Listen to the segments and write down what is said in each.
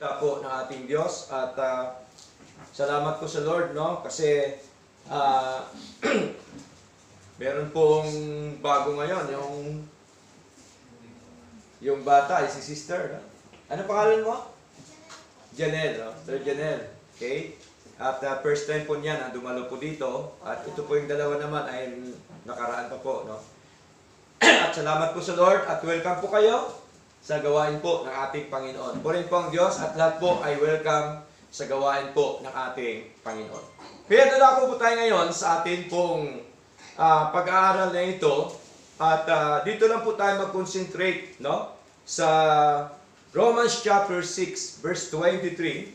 po ng ating Diyos at salamat po sa Lord, no? Kasi meron pong bago ngayon, yung bata ay si sister, no? Ano pangalan mo? Janelle, no? Sir Janelle, okay? At first time po niya na dumalo po dito at ito po yung dalawa naman ay nakaraan pa po, no? At salamat po sa Lord at welcome po kayo sa gawain po ng ating Panginoon. Purihin po ang Diyos at lahat po ay welcome sa gawain po ng ating Panginoon. Kaya dadako po tayo ngayon sa ating pong pag-aaral na ito at dito lang po tayo mag-concentrate, no? Sa Romans chapter 6 verse 23,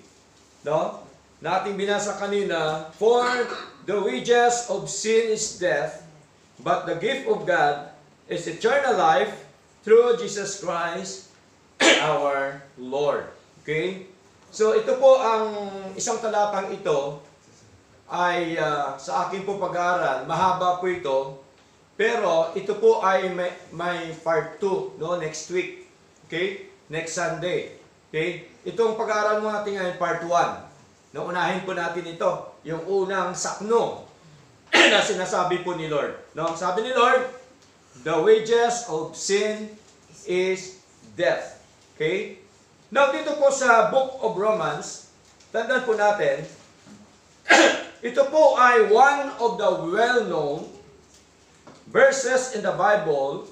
no? Na ating binasa kanina, for the wages of sin is death, but the gift of God is eternal life through Jesus Christ, our Lord. Okay? So, ito po ang isang talatang ito ay sa akin po pag-aaral. Mahaba po ito. Pero ito po ay may part 2, no? Next week. Okay? Next Sunday. Okay? Itong pag-aaral mo natin ngayon, part 1. No, unahin po natin ito. Yung unang sakno na sinasabi po ni Lord. No? Sabi ni Lord, the wages of sin is death. Okay? Now, dito po sa Book of Romans, tandaan po natin, ito po ay one of the well-known verses in the Bible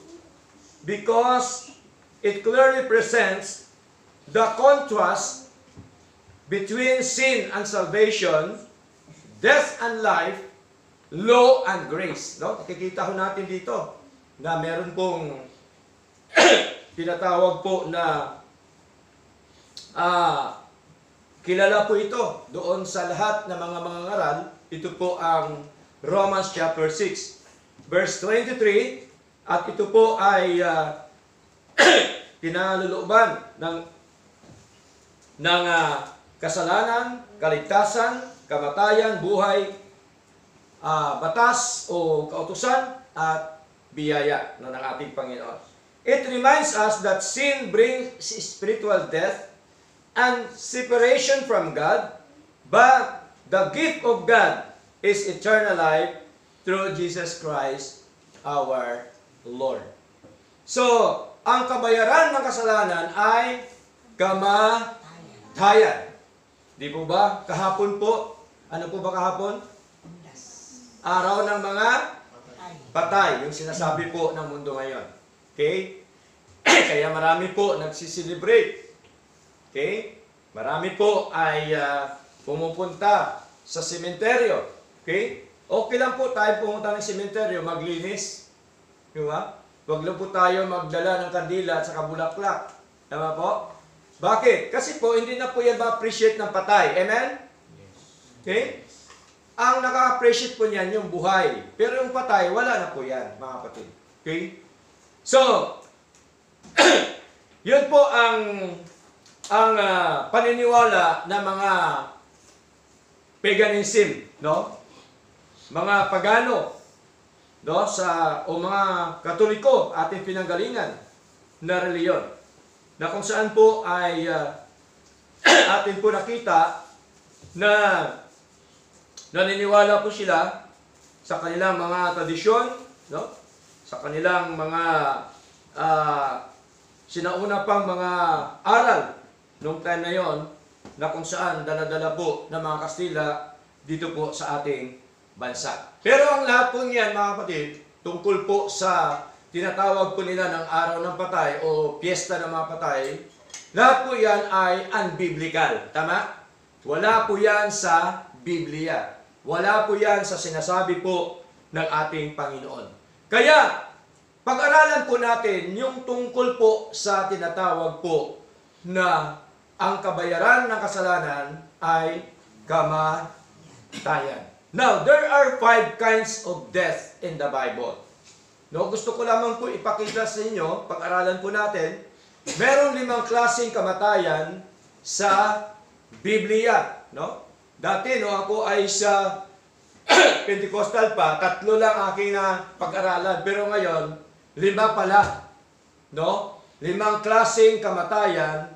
because it clearly presents the contrast between sin and salvation, death and life, law and grace. No? Nakikita ho natin dito na meron pong tinatawag po na kilala po ito doon sa lahat ng mga mangangaral. Ito po ang Romans chapter 6 verse 23 at ito po ay kinalulooban ng kasalanan, kaligtasan, kamatayan, buhay, batas o kautusan at biyaya ng ating Panginoon. It reminds us that sin brings spiritual death and separation from God, but the gift of God is eternal life through Jesus Christ, our Lord. So, ang kabayaran ng kasalanan ay kamatayan. Di po ba? Kahapon po. Ano po ba kahapon? Araw ng mga patay, yung sinasabi po ng mundo ngayon. Okay? Kaya marami po nagsiselebrate. Okay? Marami po ay pumupunta sa sementeryo. Okay? Okay lang po tayo pumunta ng sementeryo, maglinis. Di ba? Huwag lang po tayo magdala ng kandila at saka bulaklak. Tama po? Bakit? Kasi po, hindi na po yan ma-appreciate ng patay. Amen? Okay? Ang naka-appreciate po niyan yung buhay. Pero yung patay, wala na po yan, mga kapatid. Okay? So, yun po ang paniniwala ng mga paganism, no? Mga pagano, no? O mga Katoliko, ating pinanggalingan na reliyon. Na kung saan po ay atin po nakita na naniniwala po sila sa kanilang mga tradisyon, no? Sa kanilang mga sinauna pang mga aral noong time na yon na kung saan dala-dala po ng mga Kastila dito po sa ating bansa. Pero ang lahat po niyan, mga kapatid, tungkol po sa tinatawag po nila ng araw ng patay o piyesta ng mga patay, lahat po yan ay unbiblical. Tama? Wala po yan sa Biblia. Wala po yan sa sinasabi po ng ating Panginoon. Kaya, pag-aralan po natin yung tungkol po sa tinatawag po na ang kabayaran ng kasalanan ay kamatayan. Now, there are 5 kinds of death in the Bible. No, gusto ko lamang po ipakita sa inyo, pag-aralan po natin, meron 5 klaseng kamatayan sa Biblia, no? Dati, no, ako ay sa Pentecostal pa, 3 lang aking na pag-aralan. Pero ngayon, 5 pala. No? 5 klaseng kamatayan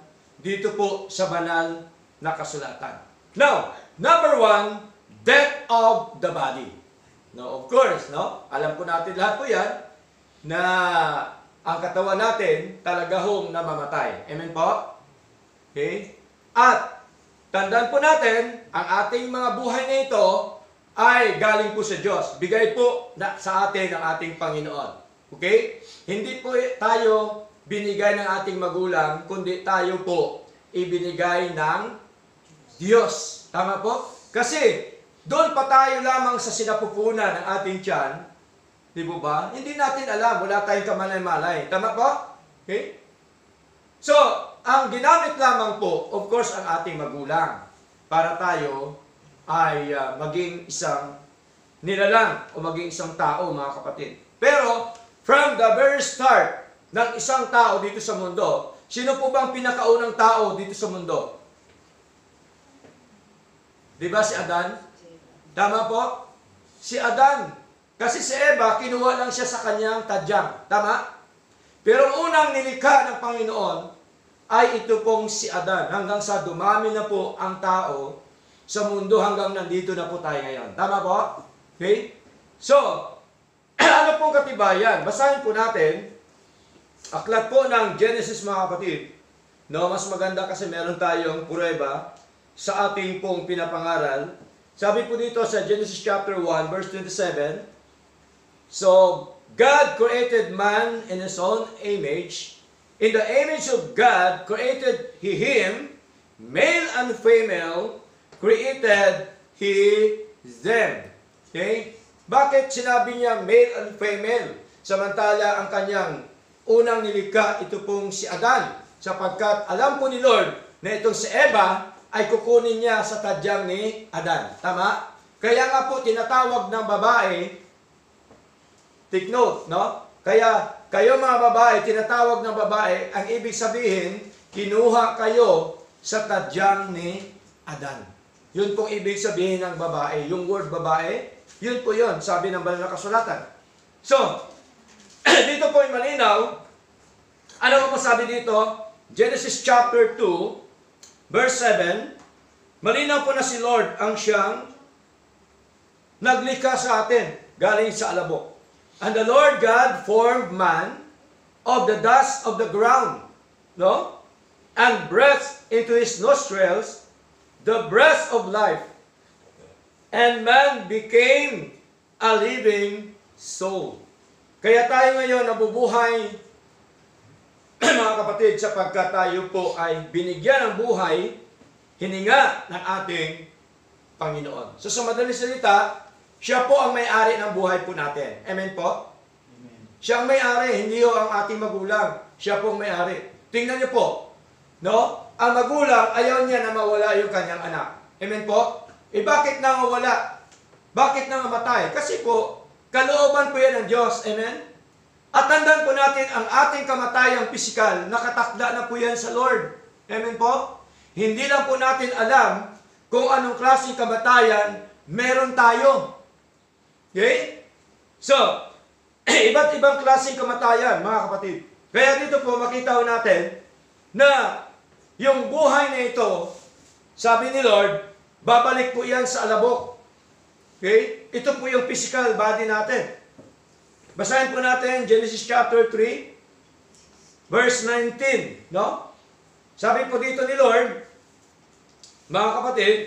dito po sa banal na kasulatan. Now, number 1, death of the body. No, of course, no? Alam po natin lahat po yan na ang katawan natin talaga hong namamatay. Amen po? Okay? At tandaan po natin, ang ating mga buhay na ito ay galing po sa Diyos. Bigay po sa atin ng ating Panginoon. Okay? Hindi po tayo binigay ng ating magulang, kundi tayo po ibinigay ng Diyos. Tama po? Kasi doon pa tayo lamang sa sinapupunan ng ating tiyan, di po ba? Hindi natin alam, wala tayong kamalay-malay. Tama po? Okay? So, ang ginamit lamang po, of course, ang ating magulang para tayo ay maging isang nilalang o maging isang tao, mga kapatid. Pero, from the very start ng isang tao dito sa mundo, sino po bang pinakaunang tao dito sa mundo? Di ba si Adan? Tama po? Si Adan. Kasi si Eva, kinuha lang siya sa kanyang tadyang. Tama? Pero ang unang nilikha ng Panginoon ay ito pong si Adan. Hanggang sa dumami na po ang tao sa mundo hanggang nandito na po tayo ngayon. Tama po? Okay? So, ano pong katibayan? Basahin po natin. Aklat po ng Genesis, mga kapatid. No, mas maganda kasi meron tayong prueba sa ating pong pinapangaral. Sabi po dito sa Genesis chapter 1, verse 27, so, God created man in His own image. In the image of God created He him, male and female created He them. Okay? Bakit sinabi niya male and female? Samantala ang kanyang unang nilikha, ito pong si Adan. Sapagkat alam po ni Lord na itong si Eva ay kukunin niya sa tadyang ni Adan. Tama? Kaya nga po tinatawag ng babae, take note, no? Kaya kayo mga babae, tinatawag ng babae, ang ibig sabihin, kinuha kayo sa tadyang ni Adan. Yun pong ibig sabihin ng babae. Yung word babae, yun po yun, sabi ng banal na kasulatan. So, dito po yung malinaw. Ano po sabi dito? Genesis chapter 2, verse 7, malinaw po na si Lord ang siyang naglikha sa atin, galing sa alabok. And the Lord God formed man of the dust of the ground, no? And breathed into his nostrils the breath of life. And man became a living soul. Kaya tayo ngayon nabubuhay, mga kapatid, sapagkat tayo po ay binigyan ng buhay, hininga ng ating Panginoon. So sa madaling salita, siya po ang may-ari ng buhay po natin. Amen po? Amen. Siya ang may-ari, hindi ho ang ating magulang. Siya po ang may-ari. Tingnan niyo po, no? Ang magulang, ayaw niya na mawala yung kanyang anak. Amen po? Bakit na mawala? Bakit na mamatay? Kasi po, kalooban po yan ng Diyos. Amen? At tandaan po natin, ang ating kamatayang pisikal, nakatakda na po yan sa Lord. Amen po? Hindi lang po natin alam kung anong klaseng kamatayan meron tayo. Okay? So, iba't ibang klaseng kamatayan, mga kapatid. Kaya dito po, makita natin na yung buhay na ito, sabi ni Lord, babalik po yan sa alabok. Okay? Ito po yung physical body natin. Basahin po natin Genesis chapter 3, verse 19, no? Sabi po dito ni Lord, mga kapatid,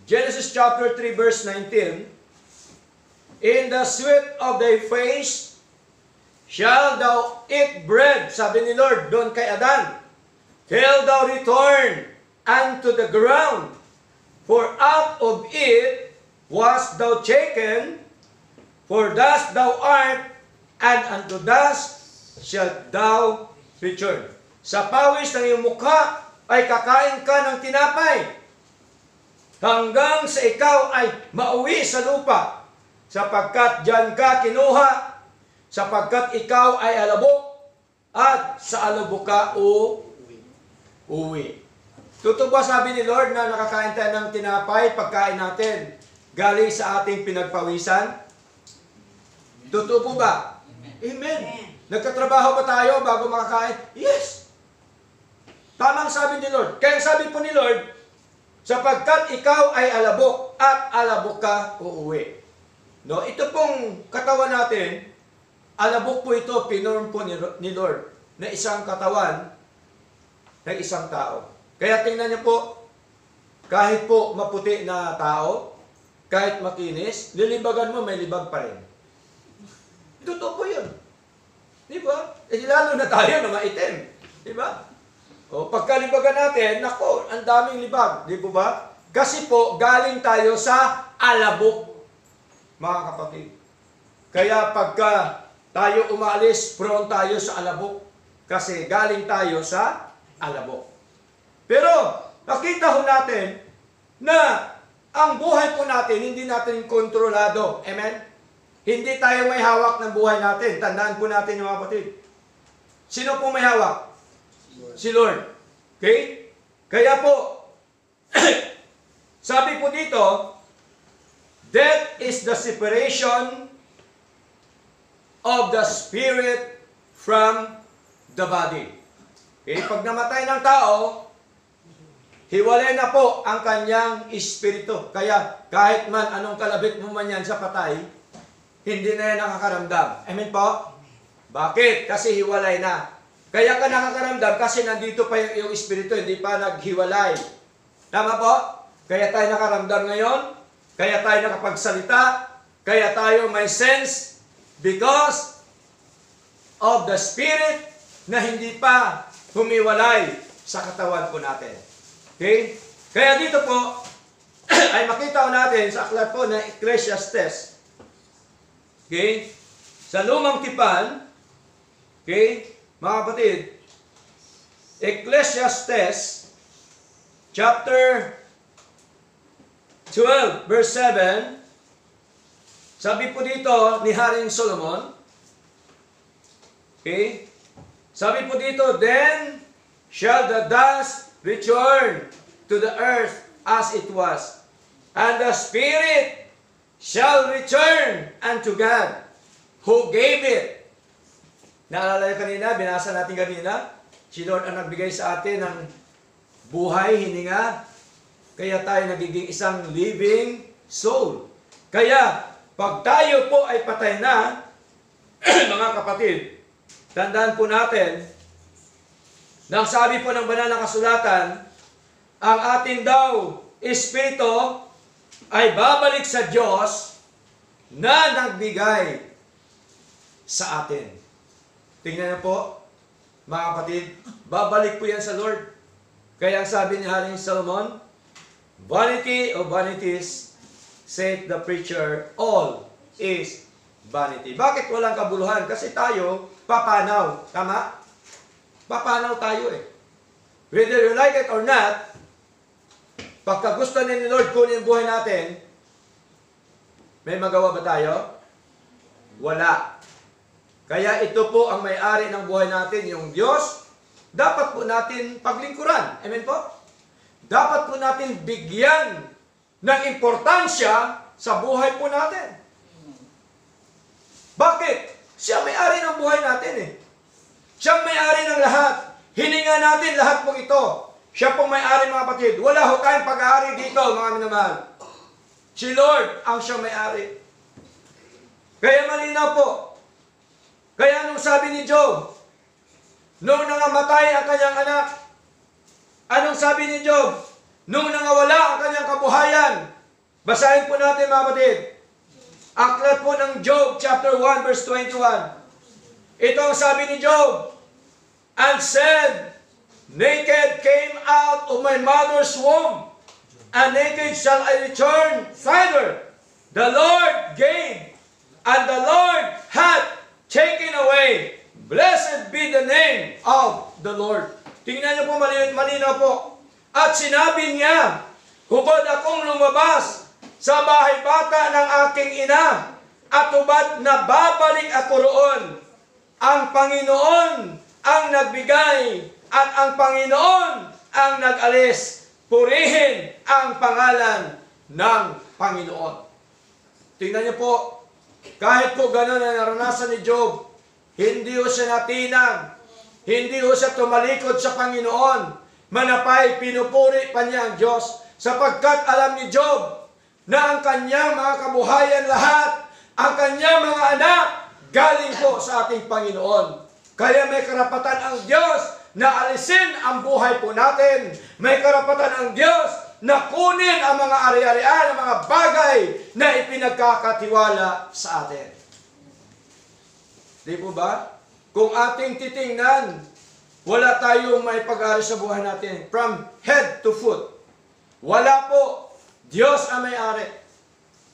Genesis chapter 3, verse 19, in the sweat of thy face shall thou eat bread, sabi ni Lord doon kay Adan, till thou return unto the ground, for out of it wast thou taken, for dust thou art, and unto dust shalt thou return. Sa pawis ng iyong mukha ay kakain ka ng tinapay, hanggang sa ikaw ay mauwi sa lupa, sapagkat diyan ka kinuha, sapagkat ikaw ay alabok, at sa alabok ka uwi. Totoo ba sabi ni Lord na nakakain tayo ng tinapay, pagkain natin, galing sa ating pinagpawisan? Totoo po ba? Amen. Nagkatrabaho ba tayo bago makakain? Yes. Tama ang sabi ni Lord. Kaya sabi po ni Lord, sapagkat ikaw ay alabok at alabok ka uuwi. No, ito pong katawan natin, alabok po ito, pinorm po ni Lord na isang katawan ng isang tao. Kaya tingnan niyo po, kahit po maputi na tao, kahit makinis, lilibagan mo, may libag pa rin. Totoo po yun. Di ba? Eh, lalo na tayo na maitim. Di ba? O, pagkalibagan natin, nako, ang daming libag. Di po ba? Kasi po, galing tayo sa alabok, mga kapatid. Kaya pagka tayo umalis, prone tayo sa alabok. Kasi galing tayo sa alabok. Pero, nakita ho natin na ang buhay po natin, hindi natin kontrolado. Amen? Hindi tayo may hawak ng buhay natin. Tandaan po natin yung mga kapatid. Sino po may hawak? Si Lord. Okay? Kaya po, sabi po dito, death is the separation of the spirit from the body. Okay? Pag namatay ng tao, hiwalay na po ang kanyang espiritu. Kaya kahit man anong kalabit mo man yan sa patay, hindi na yan nakakaramdam. Amen po? Bakit? Kasi hiwalay na. Kaya ka nakakaramdam kasi nandito pa yung espiritu, hindi pa naghiwalay. Tama po? Kaya tayo nakaramdam ngayon, kaya tayo nakapagsalita, kaya tayo may sense because of the spirit na hindi pa humiwalay sa katawan po natin. Okay? Kaya dito po, ay makita natin sa aklat po ng Ecclesiastes. Okay? Sa Lumang Tipan, okay, mga kapatid, Ecclesiastes, chapter 12, verse 7, sabi po dito ni Haring Solomon, okay, sabi po dito, then shall the dust return to the earth as it was, and the spirit shall return unto God, who gave it. Naalala niyo kanina, binasa natin kanina, si Lord ang nagbigay sa atin ng buhay, hininga, kaya tayo nagiging isang living soul. Kaya, pag tayo po ay patay na, mga kapatid, tandaan po natin, nang sabi po ng banal na kasulatan, ang ating daw espiritu ay babalik sa Diyos na nagbigay sa atin. Tingnan niyo po, mga kapatid, babalik po yan sa Lord. Kaya ang sabi ni Haring Solomon, vanity of vanities, saith the preacher, all is vanity. Bakit walang kabuluhan? Kasi tayo, papanaw. Tama? Papanaw tayo eh. Whether you like it or not, pagka gusto ni Lord kunin ang buhay natin, may magawa ba tayo? Wala. Kaya ito po ang may-ari ng buhay natin, yung Diyos, dapat po natin paglingkuran. Amen po? Dapat po natin bigyan ng importansya sa buhay po natin. Bakit? Siya may-ari ng buhay natin eh. Siya may-ari ng lahat. Hininga natin lahat po ito. Siya pong may-ari, mga kapatid. Wala ho tayong pag-aari dito, mga minamahal. Si Lord ang siyang may-ari. Kaya malinaw po. Kaya anong sabi ni Job? Nung nangamatay ang kanyang anak, anong sabi ni Job? Nung nangawala ang kanyang kabuhayan, basahin po natin, mga kapatid. Aklat po ng Job, chapter 1, verse 21. Ito ang sabi ni Job. And said, naked came out of my mother's womb, and naked shall I return thither. The Lord gave, and the Lord hath taken away. Blessed be the name of the Lord. Tingnan niyo po, malinaw po. At sinabi niya, hubad akong lumabas sa bahay bata ng aking ina, at hubad na babalik ako roon. Ang Panginoon ang nagbigay, at ang Panginoon ang nag-alis. Purihin ang pangalan ng Panginoon. Tingnan niyo po, kahit po gano'n na naranasan ni Job, hindi ho siya natinag, hindi ho siya tumalikod sa Panginoon, manapay pinupuri pa niya ang Diyos sapagkat alam ni Job na ang kanyang mga kabuhayan lahat, ang kanyang mga anak, galing po sa ating Panginoon. Kaya may karapatan ang Diyos na alisin ang buhay po natin. May karapatan ang Diyos na kunin ang mga ari-arian, ang mga bagay na ipinagkakatiwala sa atin. Di po ba? Kung ating titingnan, wala tayong may pag-ari sa buhay natin. From head to foot. Wala po. Diyos ang may-ari.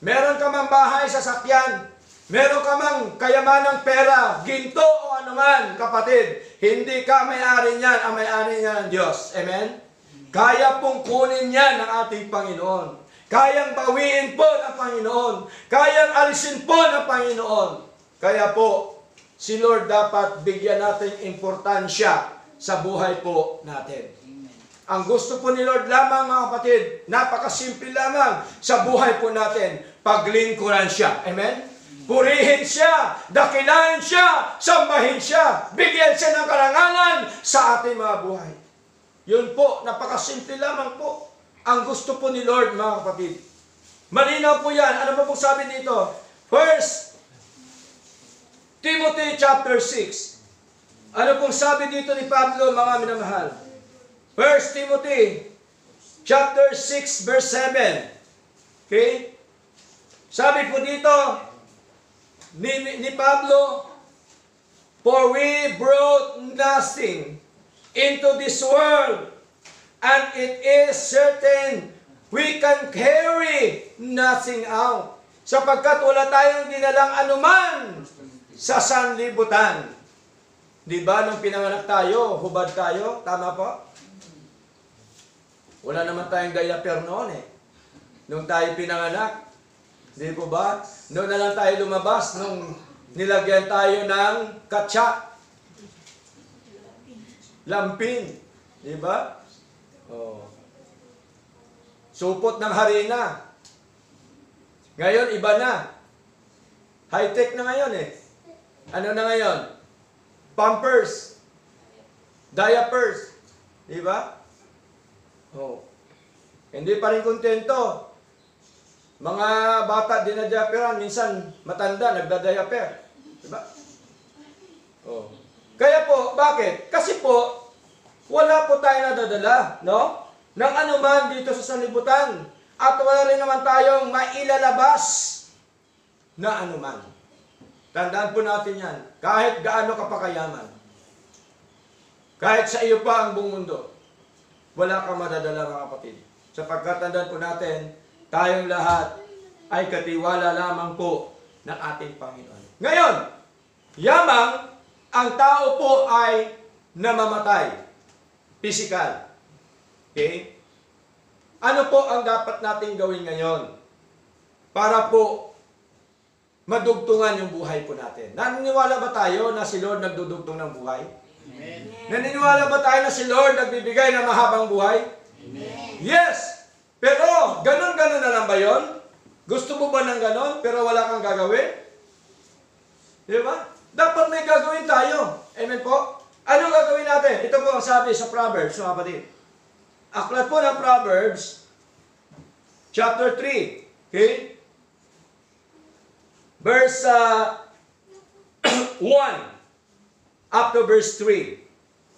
Meron ka mang bahay, sasakyan. Meron ka mang kayamanang pera, ginto o anuman, kapatid. Hindi ka may-ari niyan. Ang may-ari niyan ang Diyos. Amen? Kaya pong kunin yan ng ating Panginoon. Kayang bawiin po ng Panginoon. Kayang alisin po ng Panginoon. Kaya po, si Lord dapat bigyan natin importansya sa buhay po natin. Ang gusto po ni Lord lamang, mga kapatid, napakasimple lamang sa buhay po natin, paglingkuran siya. Amen? Purihin siya, dakilain siya, sambahin siya, bigyan siya ng karangalan sa ating mga buhay. Yun po, napakasimple lamang po. Ang gusto po ni Lord, mga kapatid. Malinaw po yan. Ano po sabi dito? 1 Timothy chapter 6. Ano pong sabi dito ni Pablo, mga minamahal? 1 Timothy chapter 6 verse 7. Okay? Sabi po dito ni Pablo, for we brought nothing into this world, and it is certain we can carry nothing out. Sapagkat wala tayong dinalang anuman sa sanlibutan. Di ba, nung pinanganak tayo, hubad tayo, tama po? Wala naman tayong diaper noon eh. Nung tayo pinanganak, di po ba? Noon na lang tayo lumabas, nung nilagyan tayo ng katsa. Lampin. Di ba? Oh. Supot ng harina. Ngayon, iba na. High-tech na ngayon eh. Ano na ngayon? Pampers. Diapers. Di ba? Oh. Hindi pa rin kontento. Mga bata dinadiaperan, minsan matanda, nagdadiaper. Di ba? Oh. Kaya po, bakit? Kasi po, wala po tayo nadadala, no? Nang anuman dito sa sanlibutan. At wala rin naman tayong mailalabas na anuman. Tandaan po natin yan. Kahit gaano ka pa kayaman. Kahit sa iyo pa ang buong mundo. Wala kang madadala, mga kapatid. Sapagkat tandaan po natin, tayong lahat ay katiwala lamang po ng ating Panginoon. Ngayon, yamang ang tao po ay namamatay. Physical. Okay? Ano po ang dapat nating gawin ngayon para po madugtungan yung buhay po natin? Naniniwala ba tayo na si Lord nagdudugtong ng buhay? Amen. Naniniwala ba tayo na si Lord nagbibigay ng mahabang buhay? Amen. Yes! Pero, ganun-ganun na lang ba yun? Gusto mo ba ng ganun, pero wala kang gagawin? Di ba? Dapat may gagawin tayo. Amen po? Ano gagawin natin? Ito po ang sabi sa Proverbs, mga kapatid. Aklat po ng Proverbs, chapter 3. Okay? Verse 1 up to verse 3.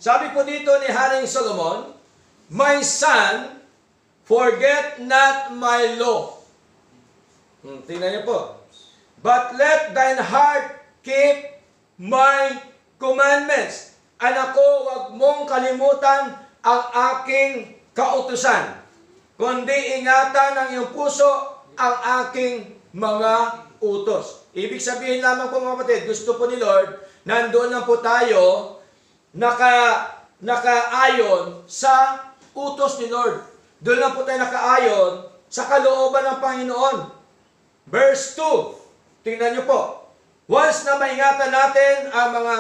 Sabi po dito ni Haring Solomon, my son, forget not my law. Tingnan niyo po. But let thine heart keep my commandments. Anak ko, huwag mong kalimutan ang aking kautusan, kundi ingatan ng iyong puso ang aking mga utos. Ibig sabihin lamang po, mga kapatid, gusto po ni Lord, nandoon lang po tayo, nakaayon sa utos ni Lord. Doon lang po tayo nakaayon sa kalooban ng Panginoon. Verse 2, tingnan nyo po. Once na maingatan natin ang mga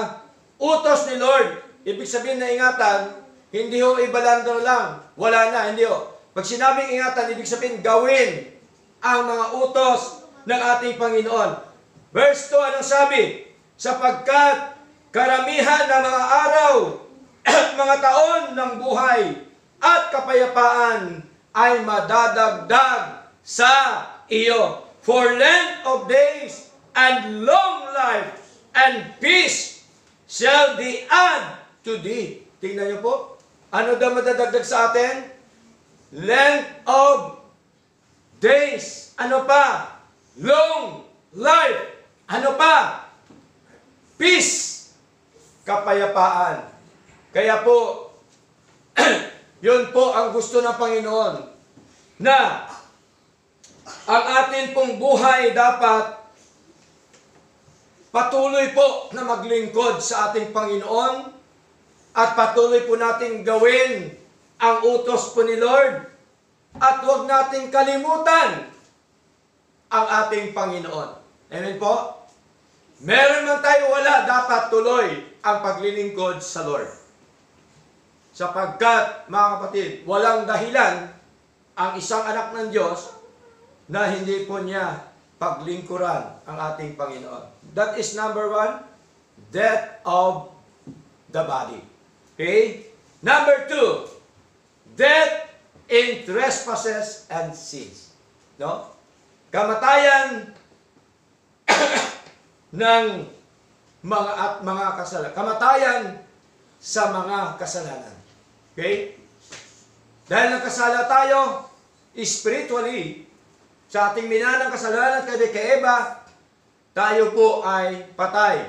utos ni Lord, ibig sabihin na ingatan, hindi ho ibalandar lang. Wala na, hindi ho. Pag sinabing ingatan, ibig sabihin gawin ang mga utos ng ating Panginoon. Verse 2, anong sabi? Sapagkat karamihan ng mga araw at mga taon ng buhay at kapayapaan ay madadagdag sa iyo. For length of days and long life and peace shall be add to thee. Tingnan niyo po. Ano daw madadagdag sa atin? Length of days. Ano pa? Long life. Ano pa? Peace. Kapayapaan. Kaya po, yun po ang gusto ng Panginoon, na ang atin pong buhay dapat patuloy po na maglingkod sa ating Panginoon at patuloy po natin gawin ang utos po ni Lord at huwag nating kalimutan ang ating Panginoon. Amen po? Meron man tayo wala, dapat tuloy ang paglilingkod sa Lord. Sapagkat, mga kapatid, walang dahilan ang isang anak ng Diyos na hindi po niya paglingkuran ang ating Panginoon. That is number 1, death of the body. Okay? Number 2, death in trespasses and sins. No? Kamatayan ng mga kasalanan. Kamatayan sa mga kasalanan. Okay? Dahil nagkasala tayo spiritually, sa ating minanang kasalanan kay Eva, tayo po ay patay.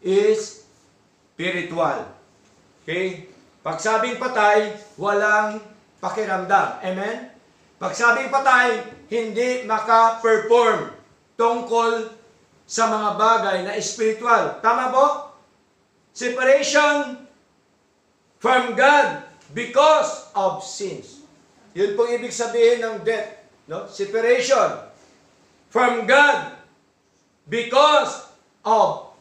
Is spiritual. Okay? Pag sabing patay, walang pakiramdam. Amen? Pag sabing patay, hindi maka-perform tungkol sa mga bagay na spiritual. Tama po? Separation from God because of sins. Yun pong ibig sabihin ng death. No? Separation from God because of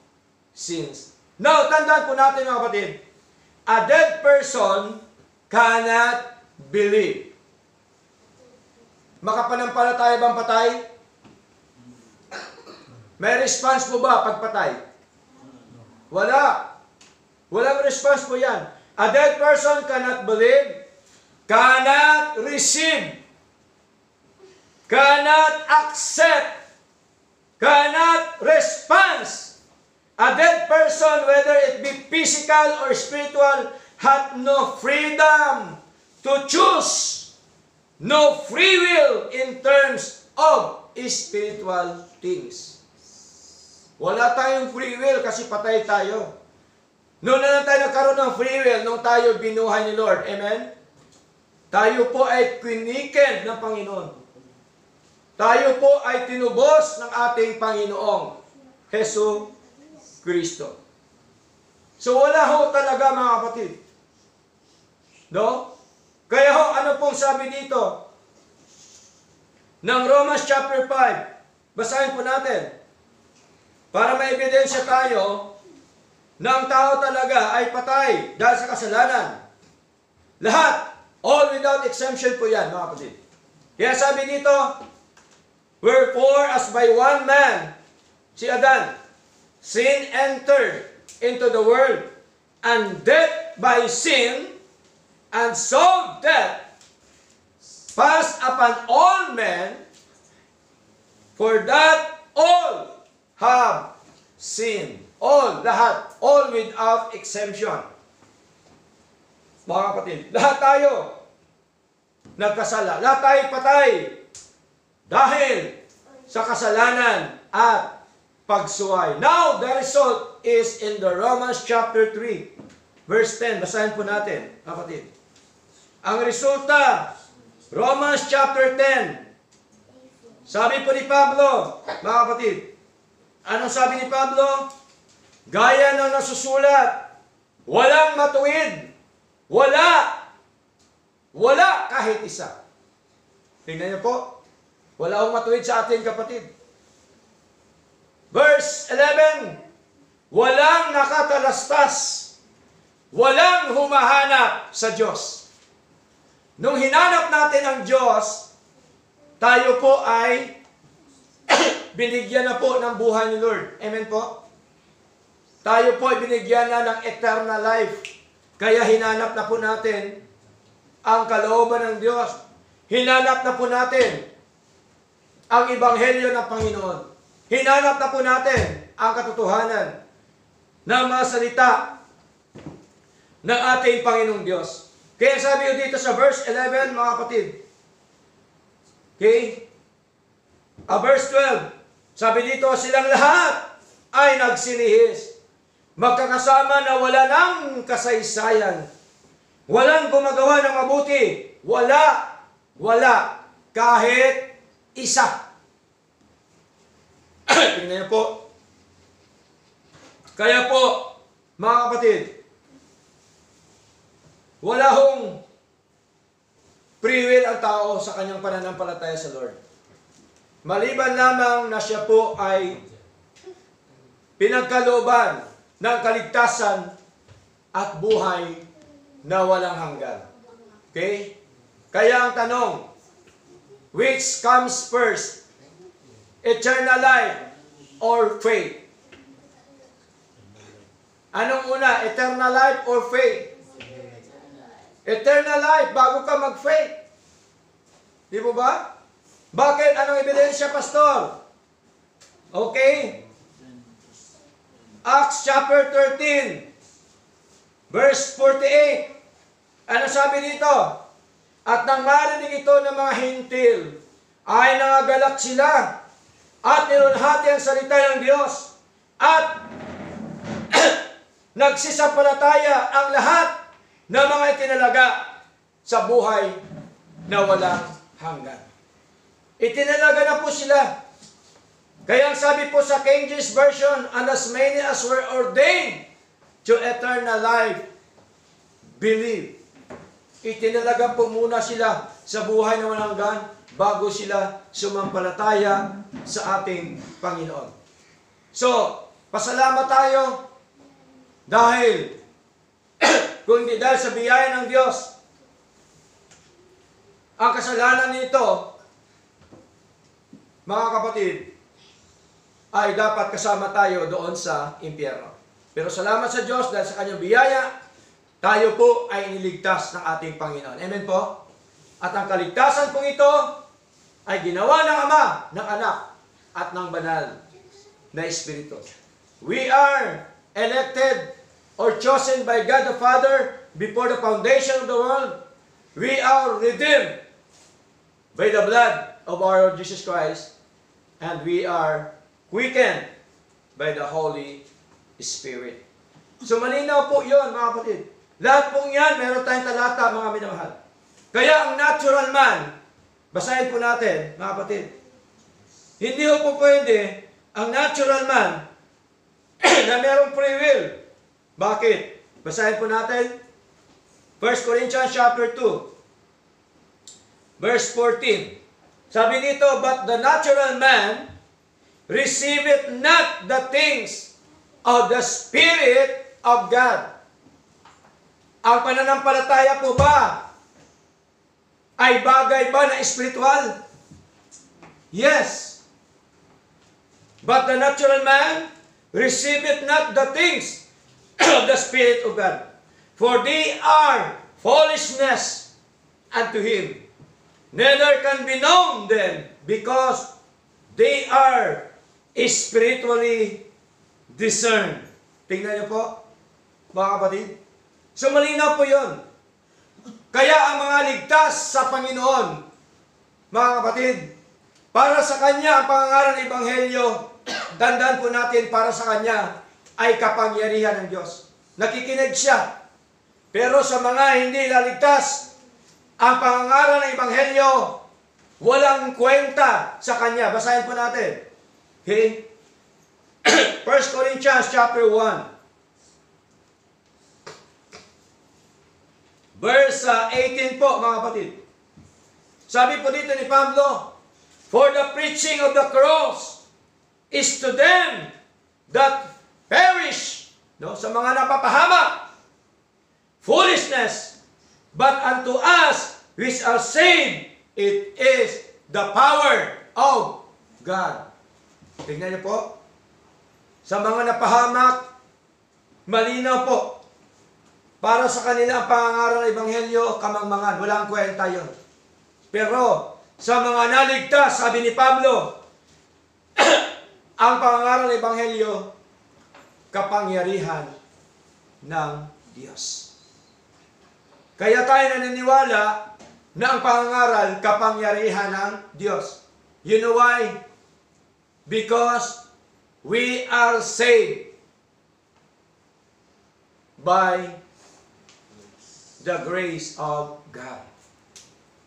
sins. Now, tandaan po natin mga kapatid, a dead person cannot believe. Makapanampalataya bang patay? May response po ba pag patay? Wala. Walang response po yan. A dead person cannot believe, cannot receive, cannot accept, cannot respond. A dead person, whether it be physical or spiritual, hath no freedom to choose, no free will in terms of spiritual things. Wala tayong free will kasi patay tayo. Noon na lang tayo nagkaroon ng free will nung tayo binuhay ni Lord. Amen? Tayo po ay kwiniken ng Panginoon. Tayo po ay tinubos ng ating Panginoong Hesus Kristo. So wala ho talaga mga kapatid. No? Kaya ho, ano pong sabi dito? Ng Romans chapter 5. Basahin po natin. Para may ebidensya tayo na ang tao talaga ay patay dahil sa kasalanan. Lahat, all without exemption po yan, mga kapatid. Kaya sabi dito, wherefore as by one man, si Adan, sin entered into the world, and death by sin, and so death passed upon all men, for that all have sinned. All, lahat, all without exemption. Mga kapatid, lahat tayo nagkasala. Lahat tayo patay dahil sa kasalanan at pagsuway. Now, the result is in the Romans chapter 3, verse 10. Basahin po natin, kapatid. Ang resulta, Romans chapter 10. Sabi po ni Pablo, mga kapatid, anong sabi ni Pablo? Gaya ng nasusulat, walang matuwid, wala kahit isa. Tingnan niyo po, wala akong matuwid sa atin, kapatid. Verse 11, walang nakatalastas, walang humahanap sa Diyos. Nung hinanap natin ang Diyos, tayo po ay binigyan na po ng buhay ni Lord. Amen po? Tayo po ay binigyan na ng eternal life. Kaya hinanap na po natin ang kalooban ng Diyos. Hinanap na po natin ang Ebanghelyo ng Panginoon. Hinanap na po natin ang katotohanan ng mga salita ng ating Panginoong Diyos. Kaya sabi ko dito sa verse 11, mga kapatid. Okay? Verse 12. Sabi dito, silang lahat ay nagsinihis. Magkakasama na wala ng kasaysayan. Walang gumagawa ng mabuti. Wala. Kahit isa. Tingnan niyo po. Kaya po, mga kapatid, wala hong free will ang tao sa kanyang pananampalataya sa Lord. Maliban lamang na siya po ay pinagkalooban ng kaligtasan at buhay na walang hanggan. Okay? Kaya ang tanong, which comes first? Eternal life or faith? Anong una? Eternal life or faith? Eternal life bago ka mag-faith. Di mo ba? Bakit? Anong ebidensya, pastor? Okay? Acts chapter 13, verse 48. Ano sabi dito? At nang marinig ito ng mga hintil, ay nangagalak sila at nilulhati ang salita ng Diyos at nagsisampalataya ang lahat ng mga itinalaga sa buhay na walang hanggan. Itinalaga na po sila. Kaya ang sabi po sa King James Version, and as many as were ordained to eternal life, believe. Itinalaga po muna sila sa buhay na walang hanggan bago sila sumampalataya sa ating Panginoon. So, pasalamat tayo dahil kung hindi dahil sa biyaya ng Diyos, ang kasalanan nito, mga kapatid, ay dapat kasama tayo doon sa impyerno. Pero salamat sa Diyos dahil sa kanyang biyaya, tayo po ay iniligtas ng ating Panginoon. Amen po? At ang kaligtasan pong ito ay ginawa ng Ama, ng Anak, at ng Banal na Espiritu. We are elected or chosen by God the Father before the foundation of the world. We are redeemed by the blood of our Lord Jesus Christ, and we are quickened by the Holy Spirit. So malinaw po yun, mga kapatid. Lahat pong yan, meron tayong talata, mga minamahal. Kaya ang natural man, basahin po natin, mga kapatid. Hindi po pwede ang natural man na merong free will. Bakit? Basahin po natin. 1 Corinthians chapter 2, verse 14. Sabi dito, but the natural man receiveth not the things of the Spirit of God. Ang pananampalataya po ba ay bagay ba na espiritual? Yes. But the natural man receiveth not the things of the Spirit of God. For they are foolishness unto him. Neither can be known then, because they are spiritually discerned. Tingnan niyo po, mga kapatid. So malinaw po yun. Kaya ang mga ligtas sa Panginoon, mga kapatid, para sa Kanya ang pangangaral ng Ebanghelyo, tandaan po natin, para sa Kanya ay kapangyarihan ng Diyos. Nakikinig siya. Pero sa mga hindi naligtas, ang pangangaral ng Ebanghelyo, walang kwenta sa Kanya. Basahin po natin. Okay? 1 Corinthians chapter 1. Verse 18 po, mga kapatid. Sabi po dito ni Pablo, for the preaching of the cross is to them that perish, no? Sa mga napapahamak, foolishness, but unto us which are saved, it is the power of God. Tingnan niyo po. Sa mga napahamak, malinaw po. Para sa kanila ang pangangaral ng Ebanghelyo, kamangmangan. Walang kwenta yun. Pero sa mga naligtas, sabi ni Pablo, ang pangangaral ng Ebanghelyo, kapangyarihan ng Diyos. Kaya tayo naniniwala na ang pangangaral, kapangyarihan ng Diyos. You know why? Because we are saved by the grace of God.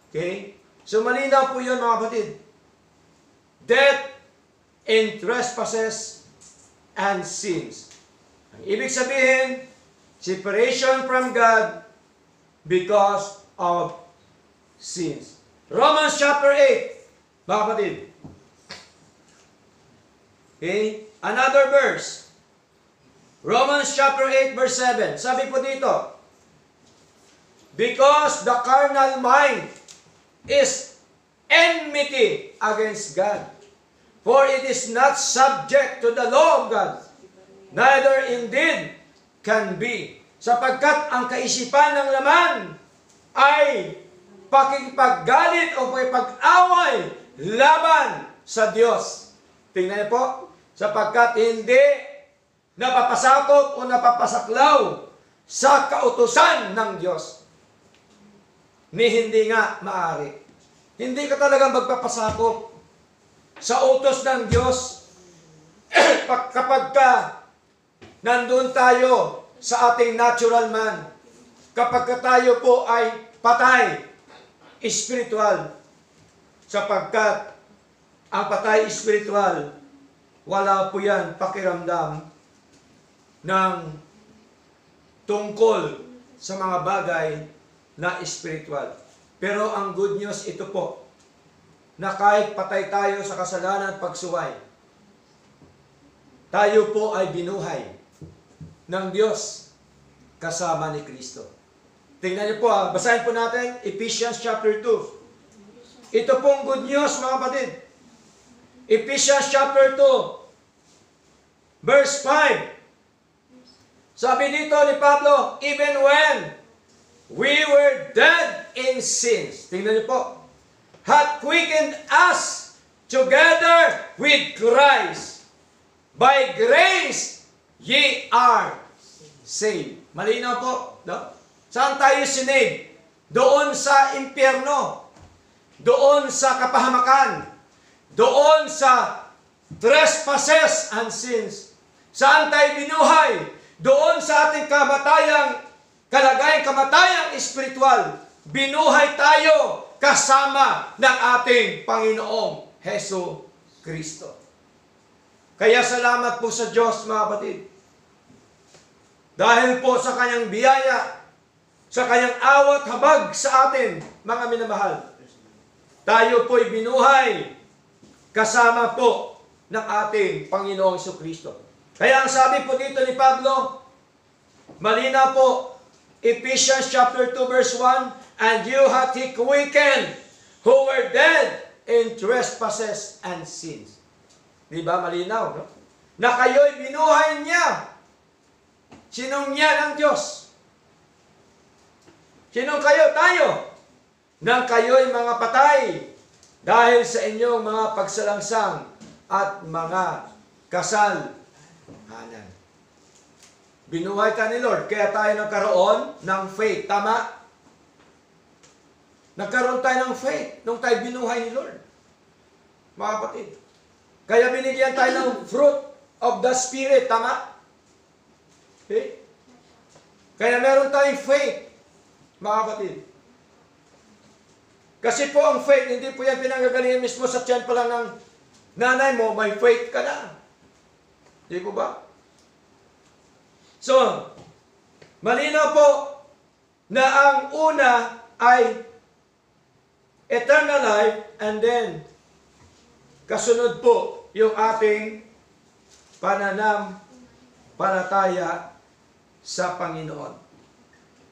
Okay? So malinaw po yun mga kapatid. Death in trespasses and sins. Ang ibig sabihin, separation from God because of sins. Romans chapter 8, mga kapatid. Okay? Another verse. Romans chapter 8 verse 7. Sabi po dito, because the carnal mind is enmity against God. For it is not subject to the law of God, neither indeed can be. Sapagkat ang kaisipan ng laman ay pakikipaggalit o pakipag-away laban sa Diyos. Tingnan niyo po, sapagkat hindi napapasakop o napapasaklaw sa kautusan ng Diyos. Ni hindi nga maaari. Hindi ka talagang magpapasakop sa utos ng Diyos kapag nandun tayo sa ating natural man. Kapag tayo po ay patay, spiritual. Sapagkat ang patay spiritual, wala po yan pakiramdam ng tungkol sa mga bagay na spiritual. Pero ang good news ito po, na kahit patay tayo sa kasalanan at pagsuway, tayo po ay binuhay ng Diyos kasama ni Kristo. Tingnan niyo po basahin po natin Ephesians chapter 2. Ito pong good news mga kapatid. Ephesians chapter 2, verse 5. Sabi dito ni Pablo, even when we were dead in sins. Tingnan niyo po. Hath quickened us together with Christ. By grace, ye are saved. Malinaw po. No? Saan tayo sinave? Doon sa impyerno. Doon sa kapahamakan. Doon sa trespasses and sins. Saan tayo binuhay? Doon sa ating kamatayang espiritual. Binuhay tayo kasama ng ating Panginoong Heso Kristo. Kaya salamat po sa Diyos, mga kapatid. Dahil po sa kanyang biyaya, sa kanyang awat habag sa atin, mga minamahal, tayo po'y binuhay kasama po ng ating Panginoong Heso Kristo. Kaya ang sabi po dito ni Pablo, malina po, Ephesians chapter 2 verse 1, and you hath he quickened who were dead in trespasses and sins. Di ba? Malinaw, no? Na kayo'y binuhay niya. Sinong niya ng Diyos? Sinong kayo? Tayo. Nang kayo'y mga patay dahil sa inyong mga pagsalangsang at mga kasalanan. Binuhay tayo ni Lord. Kaya tayo nagkaroon ng faith. Tama? Nagkaroon tayo ng faith nung tayo binuhay ni Lord. Mga kapatid. Kaya binigyan tayo ng fruit of the Spirit. Tama? Okay? Kaya meron tayong faith. Mga kapatid. Kasi po ang faith, hindi po yan pinanggagalingan mismo sa tiyan pa lang ng nanay mo, may faith ka na. Hindi po ba? So, malinaw po na ang una ay eternal life, and then kasunod po yung ating pananampalataya sa Panginoon.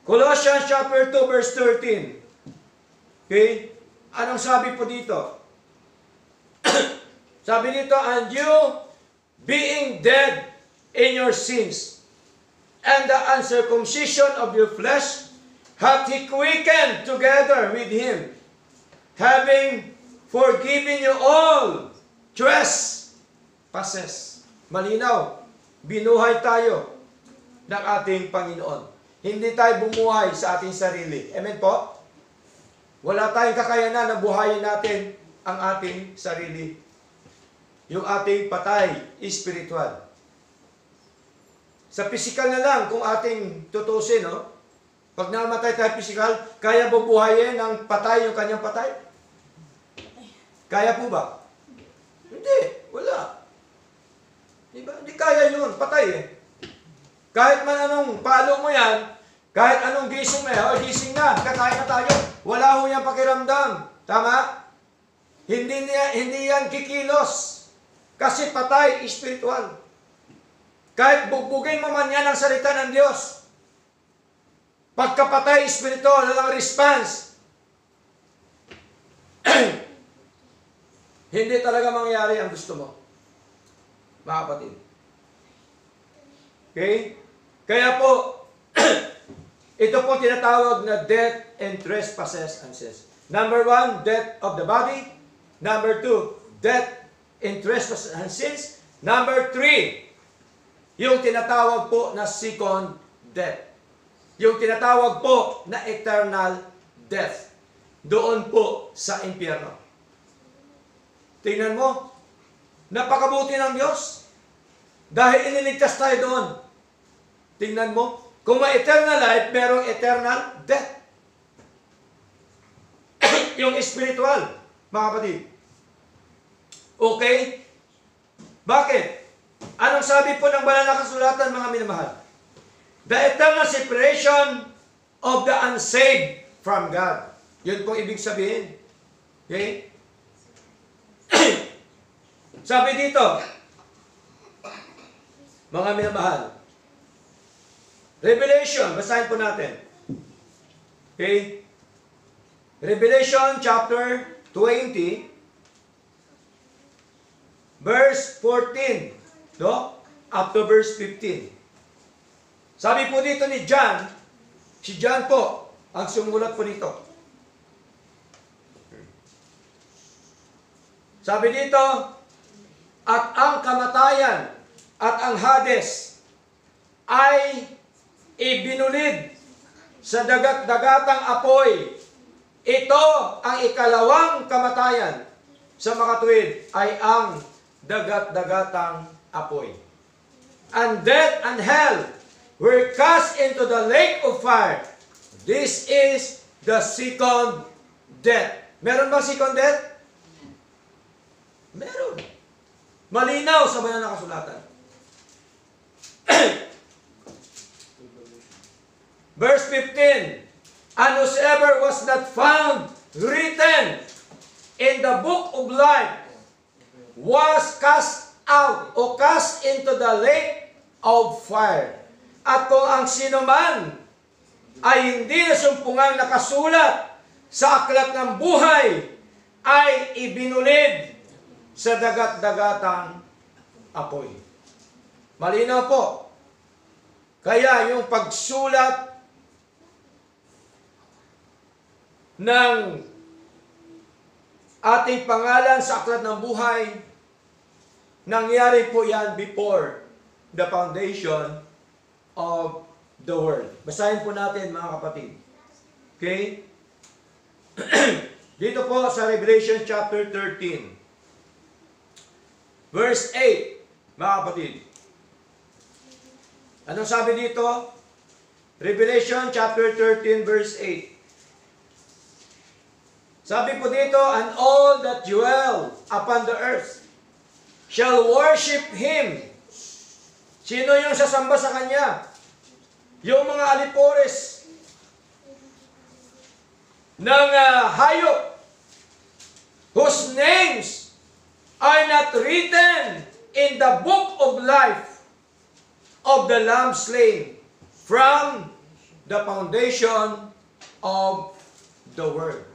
Colossians chapter 2 verse 13. Okay? Anong sabi po dito? Sabi dito, and you being dead in your sins and the uncircumcision of your flesh hath he quickened together with him, having forgiven you all trespasses. Malinaw, binuhay tayo ng ating Panginoon. Hindi tayo bumuhay sa ating sarili. Amen po? Wala tayong kakayanan na buhayin natin ang ating sarili. Yung ating patay, spiritual. Sa physical na lang, kung ating tutusin, no? Pag namatay tayo physical, kaya bubuhayin ng patay yung kanyang patay? Kaya po ba? Hindi, wala. Diba? Hindi kaya yun, patay eh. Kahit man anong palo mo yan, kahit anong gising mo, gising na, kakain na tayo. Wala ho yan pakiramdam. Tama? Hindi yan kikilos. Kasi patay, spiritual. Kahit bugbugin mo man yan ang salita ng Diyos. Pagkapatay, spiritual, walang response. Hindi talaga mangyari ang gusto mo. Mga kapatid. Okay? Kaya po, ito po tinatawag na death and trespasses and sins. Number 1, death of the body. Number 2, death and trespasses and sins. Number 3, yung tinatawag po na second death. Yung tinatawag po na eternal death. Doon po sa impyerno. Tingnan mo, napakabuti ng Diyos. Dahil iniligtas tayo doon. Tingnan mo, kung may eternal life, merong eternal death. Yung spiritual, mga kapatid. Okay? Bakit? Anong sabi po ng banal na kasulatan, mga minamahal? The eternal separation of the unsaved from God. Yun pong ibig sabihin. Okay? Sabi dito, mga minamahal, Revelation, basahin po natin. Okay? Revelation chapter 20, verse 14. No? Up to verse 15. Sabi po dito ni John, si John po, ang sumulat po dito. Sabi dito, at ang kamatayan at ang Hades ay ibinulid sa dagat-dagatang apoy. Ito ang ikalawang kamatayan. Sa makatuwid ay ang dagat-dagatang apoy. And death and hell were cast into the lake of fire. This is the second death. Meron ba second death? Meron. Malinaw sa banal na kasulatan. Verse 15, and whosoever was not found written in the book of life was cast out o cast into the lake of fire. At kung ang sino man ay hindi nasumpungang nakasulat sa aklat ng buhay, ay ibinulid sa dagat-dagatang apoy. Malinaw po. Kaya yung pagsulat ng ating pangalan sa aklat ng buhay, nangyari po yan before the foundation of the world. Basahin po natin, mga kapatid. Okay? Dito po sa Revelation chapter 13, verse 8, mga kapatid. Anong sabi dito? Revelation chapter 13, verse 8. Sabi po dito, and all that dwell upon the earth shall worship Him. Sino yung sasamba sa Kanya? Yung mga alipores ng hayop whose names are not written in the book of life of the Lamb slain from the foundation of the world.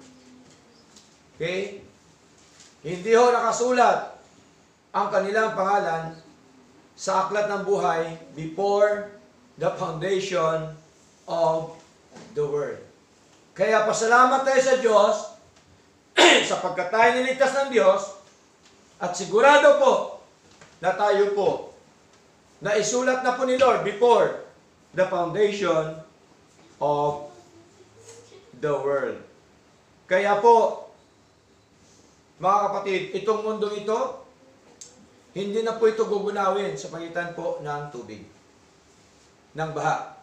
Okay? Hindi ho nakasulat ang kanilang pangalan sa aklat ng buhay before the foundation of the world. Kaya pasalamat tayo sa Diyos sapagkat tayo niligtas ng Diyos at sigurado po na tayo po na isulat na po ni Lord before the foundation of the world. Kaya po, mga kapatid, itong mundong ito, hindi na po ito gugunawin sa pagitan po ng tubig, ng baha.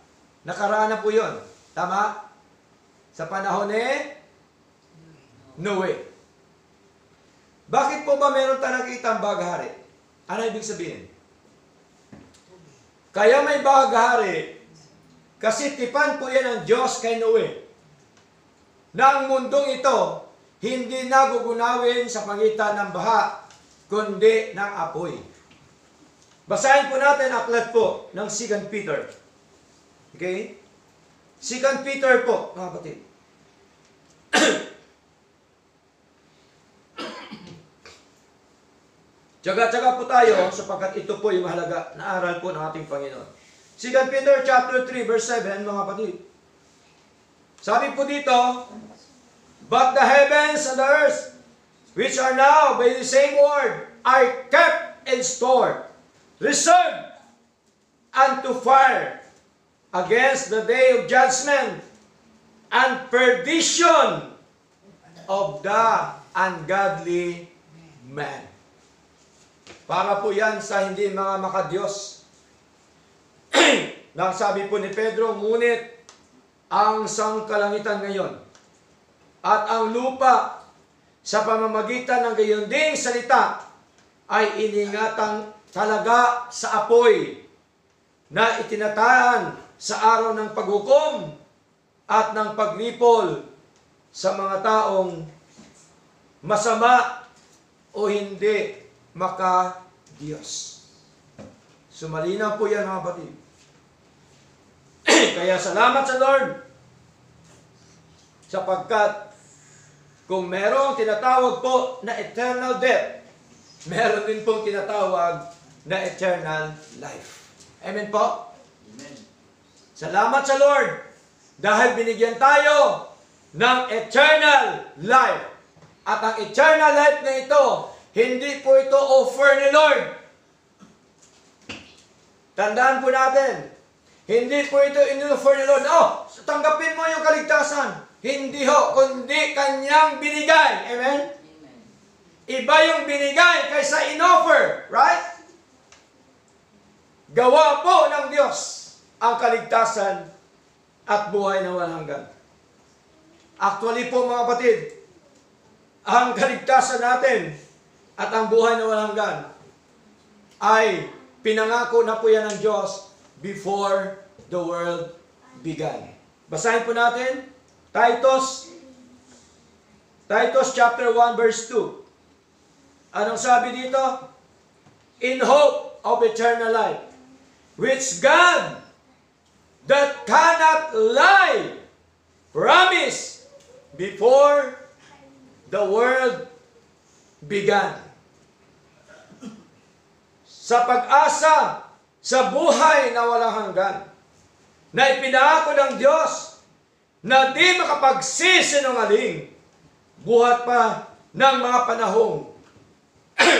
Nakaraan na po yun. Tama? Sa panahon ni Noe. Bakit po ba meron tayong nakikita ang baghari? Ano ibig sabihin? Kaya may baghari, kasi tipan po yan ng Diyos kay Noe, na ang mundong ito, hindi na gugunawin sa pagitan ng baha, kundi ng apoy. Basahin po natin aklat po ng 2 Peter. Okay? 2 Peter po, mga kapatid. Tsaga-tsaga po tayo sapagkat ito po yung mahalaga na aral po ng ating Panginoon. 2 Peter chapter 3 verse 7, mga kapatid. Sabi po dito, but the heavens and the earth, which are now by the same word, are kept in store, reserved unto fire, against the day of judgment and perdition of the ungodly man. Para po yan sa hindi mga makadiyos. Nang sabi po ni Pedro, ngunit ang sangkalangitan ngayon at ang lupa sa pamamagitan ng gayon ding salita ay iningatang talaga sa apoy na itinataan sa araw ng paghukom at ng paglipol sa mga taong masama o hindi maka-Diyos. Sumalinaw po yan, mga kapatid. Kaya salamat sa Lord sapagkat kung merong tinatawag po na eternal death, meron din pong tinatawag na eternal life. Amen po? Amen. Salamat sa Lord dahil binigyan tayo ng eternal life. At ang eternal life na ito, hindi po ito offer ni Lord. Tandaan po natin, hindi po ito in-offer ni Lord. Oh, tanggapin mo yung kaligtasan. Hindi ho, kundi kanyang binigay. Amen? Amen. Iba yung binigay kaysa in-offer. Right? Gawa po ng Diyos ang kaligtasan at buhay na walang hanggan. Actually po, mga kapatid, ang kaligtasan natin at ang buhay na walang hanggan ay pinangako na po yan ng Diyos before the world began. Basahin po natin Titus chapter 1 verse 2. Anong sabi dito? In hope of eternal life, which God that cannot lie promised before the world began. Sa pag-asa sa buhay na walang hanggan, na ipinangako ng Diyos na di makapagsisinungaling buhat pa ng mga panahong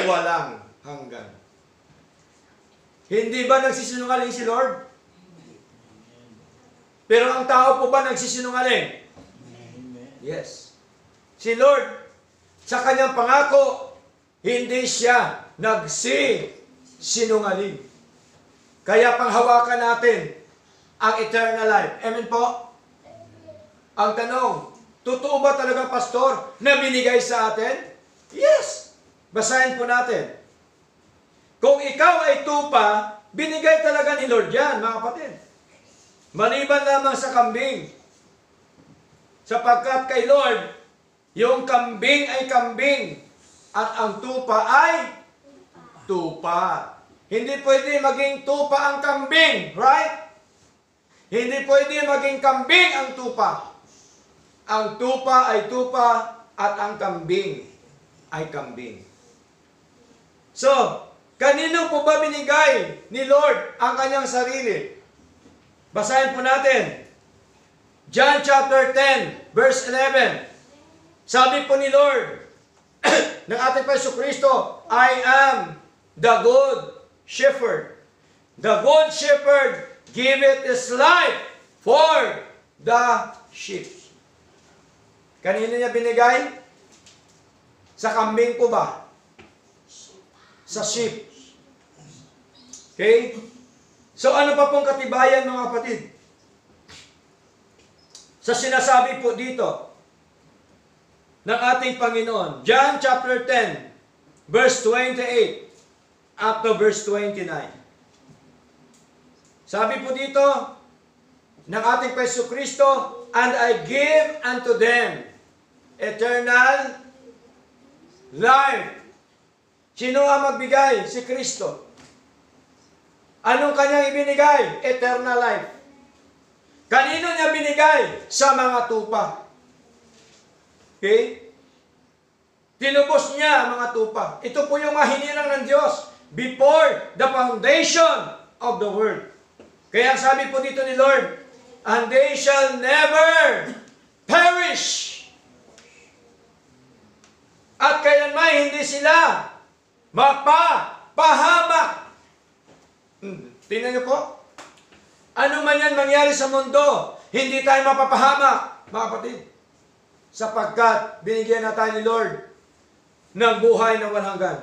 walang hanggan. Hindi ba nagsisinungaling si Lord? Pero ang tao po ba nagsisinungaling? Yes. Si Lord, sa kanyang pangako, hindi siya nagsisinungaling. Kaya panghawakan natin ang eternal life. Amen po? Ang tanong, totoo ba talaga, pastor, na binigay sa atin? Yes. Basahin po natin. Kung ikaw ay tupa, binigay talaga ni Lord yan, mga kapatid. Maliban lamang sa kambing. Sapagkat kay Lord, yung kambing ay kambing at ang tupa ay tupa. Hindi pwede maging tupa ang kambing, right? Hindi pwede maging kambing ang tupa. Ang tupa ay tupa at ang kambing ay kambing. So, kanino po ba binigay ni Lord ang kanyang sarili? Basahin po natin. John chapter 10, verse 11. Sabi po ni Lord, ng ating Jesucristo, I am the good shepherd. The good shepherd giveth his life for the sheep. Kanino niya binigay? Sa kambing po ba? Sa sheep. Okay? So ano pa pong katibayan mga kapatid? Sa sinasabi po dito ng ating Panginoon. John chapter 10, verse 28 up to verse 29. Sabi po dito ng ating Jesucristo, and I give unto them eternal life. Sino ang magbigay? Si Kristo. Anong kanyang ibinigay? Eternal life. Kanino niya binigay? Sa mga tupa. Okay? Tinubos niya ang mga tupa. Ito po yung mahinilang ng Diyos before the foundation of the world. Kaya sabi po dito ni Lord, and they shall never perish. At kailanman hindi sila mapapahamak. Tingnan niyo po. Ano man yan mangyari sa mundo, hindi tayo mapapahamak, mga kapatid. Sapagkat binigyan na tayo ni Lord ng buhay ng walang hanggan.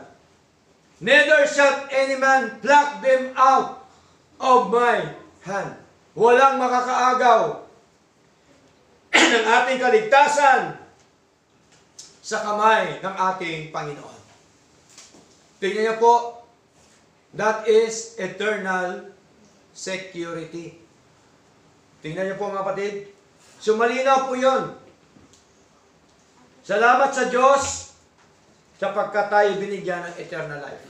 Neither shall any man pluck them out of my hand. Walang makakaagaw ng ating kaligtasan sa kamay ng ating Panginoon. Tingnan niyo po, that is eternal security. Tingnan niyo po mga kapatid. So malinaw po yun. Salamat sa Diyos sapagkat tayo binigyan ng eternal life.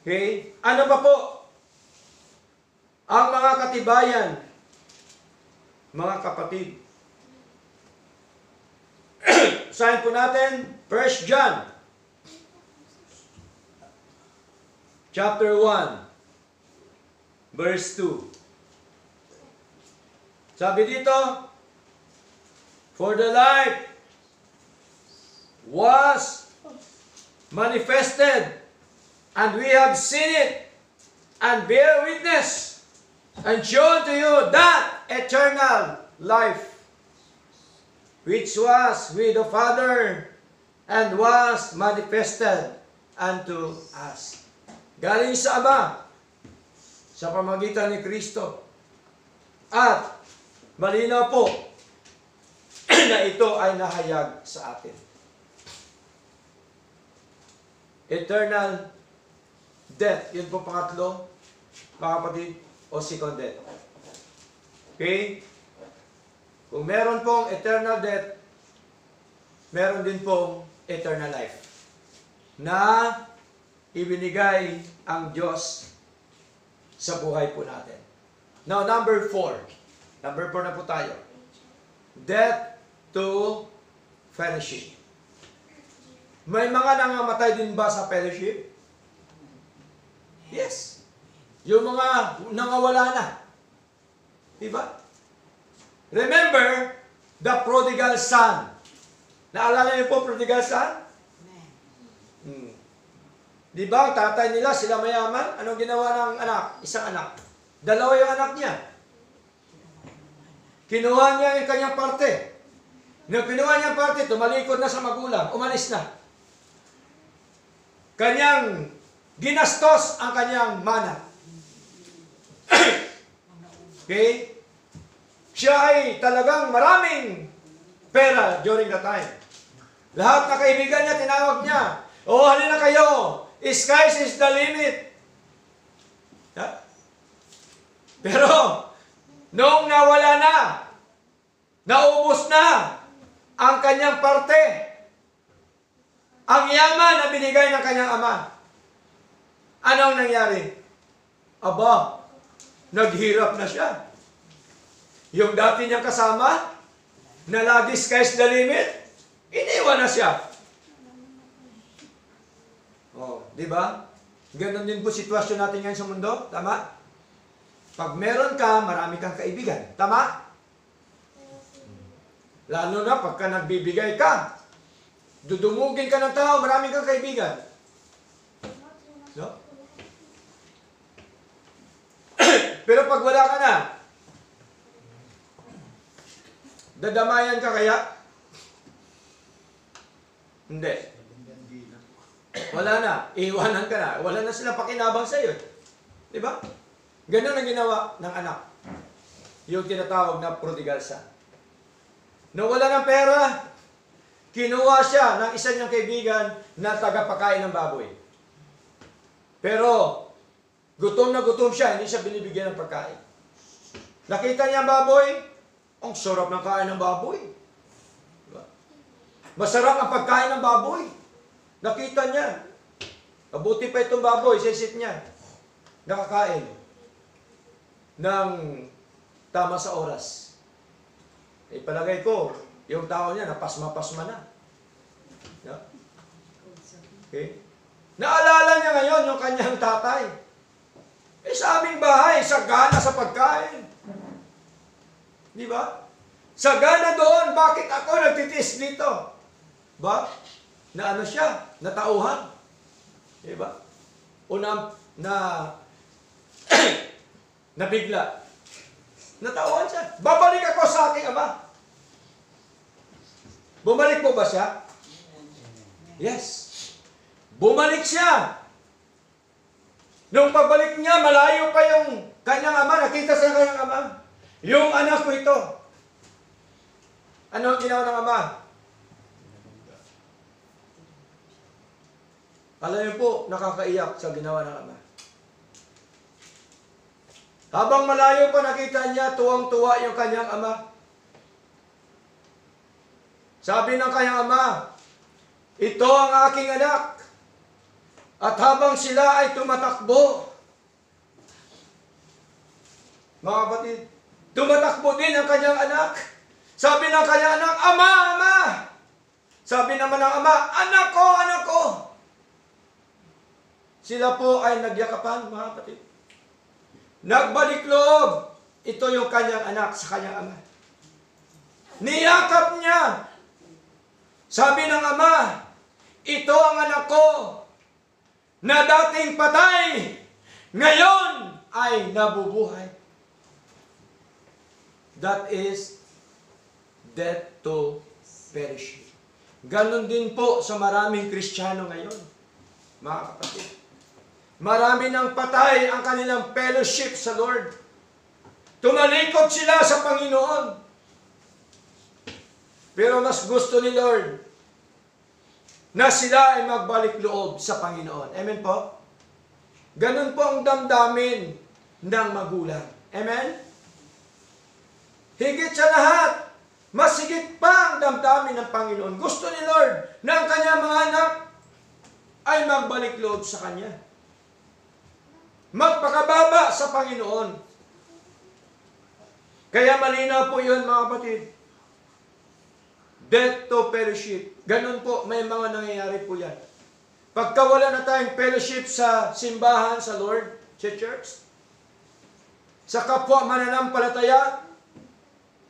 Okay? Ano pa po ang mga katibayan, mga kapatid? Sahin po natin, 1 John chapter 1 verse 2. Sabi dito, for the life was manifested, and we have seen it, and bear witness, and shown to you that eternal life, which was with the Father, and was manifested unto us. Galing sa Ama, sa pamagitan ni Kristo. At malinaw po na ito ay nahayag sa atin. Eternal death. Yun po pangatlo, mga kapatid, o second death. Okay? Kung meron pong eternal death, meron din pong eternal life na ibinigay ang Diyos sa buhay po natin. Now, number 4. Number 4 na po tayo. Death to fellowship. May mga nangamatay din ba sa fellowship? Yes. Yung mga nangawala na. Diba? Remember the prodigal son. Naalala niyo po prodigal son? Di ba, ang tatay nila, sila mayaman? Anong ginawa ng anak? Isang anak. Dalawa yung anak niya. Kinuha niya yung kanyang parte. Nung kinuha niya ang parte, tumalikod na sa magulang, umalis na. Kanyang ginastos ang kanyang mana. Okay? Siya ay talagang maraming pera during the time. Lahat na kaibigan niya, tinawag niya. Oh, halina kayo. Sky is the limit. Yeah? Pero, nung nawala na, naubos na ang kanyang parte, ang yaman na binigay ng kanyang ama, anong nangyari? Aba, naghirap na siya. Yung dati niyang kasama, na lagi sky's the limit, iniwan na siya. Oh, di ba? Ganon din po sitwasyon natin ngayon sa mundo, tama? Pag meron ka, marami kang kaibigan. Tama? Lalo na pagka nagbibigay ka. Dudumugin ka ng tao, marami kang kaibigan. No? Pero pag wala ka na, dadamayan ka kaya? Hindi. Wala na. Iiwanan ka na. Wala na silang pakinabang sa iyo. Di ba? Ganun ang ginawa ng anak. Yung tinatawag na prodigal son. Nawala ng pera, kinuha siya ng isa niyang kaibigan na tagapakain ng baboy. Pero, gutom na gutom siya, hindi siya binibigyan ng pagkain. Nakita niya ang baboy, ang sarap ng kain ng baboy. Diba? Masarap ang pagkain ng baboy. Nakita niya. Mabuti pa itong baboy, sisip niya. Nakakain ng tama sa oras. Palagay ko, yung tao niya, napasma-pasma na. Yeah. Okay? Naalala niya ngayon yung kanyang tatay. Sa aming bahay, sagana sa pagkain. Di ba? Sagana doon, bakit ako nagtitiis dito? Ba? Na ano siya? Natauhan. Di ba? O nabigla. Natauhan siya. Babalik ako sa aking ama. Bumalik po ba siya? Yes. Bumalik siya. Nung pabalik niya, malayo pa yung kanyang ama. Nakita sa kanyang ama. Yung anak ko ito. Ano ang ginawa ng ama? Alam niyo po, nakakaiyak sa ginawa ng ama. Habang malayo pa nakita niya, tuwang-tuwa yung kanyang ama. Sabi ng kanyang ama, ito ang aking anak. At habang sila ay tumatakbo, mga kapatid, tumatakbo din ang kanyang anak. Sabi ng kanyang anak, Ama, Ama! Sabi naman ng ama, Anak ko, anak ko! Sila po ay nagyakapan, mga kapatid. Nagbalik loob. Ito yung kanyang anak sa kanyang ama. Niyakap niya. Sabi ng ama, ito ang anak ko na dating patay, ngayon ay nabubuhay. That is death to perishing. Ganon din po sa maraming Kristiyano ngayon, mga kapatid. Marami nang patay ang kanilang fellowship sa Lord. Tumalikod sila sa Panginoon. Pero mas gusto ni Lord na sila ay magbalik loob sa Panginoon. Amen po? Ganun po ang damdamin ng magulang. Amen? Higit sa lahat, mas higit pa ang damdamin ng Panginoon. Gusto ni Lord na ang kanyang mga anak ay magbalik loob sa Kanya. Magpakababa sa Panginoon. Kaya malinaw po yun, mga kapatid. Death to fellowship. Ganun po, may mga nangyayari po yan. Pagka wala na tayong fellowship sa simbahan, sa Lord, sa church, sa kapwa mananampalataya,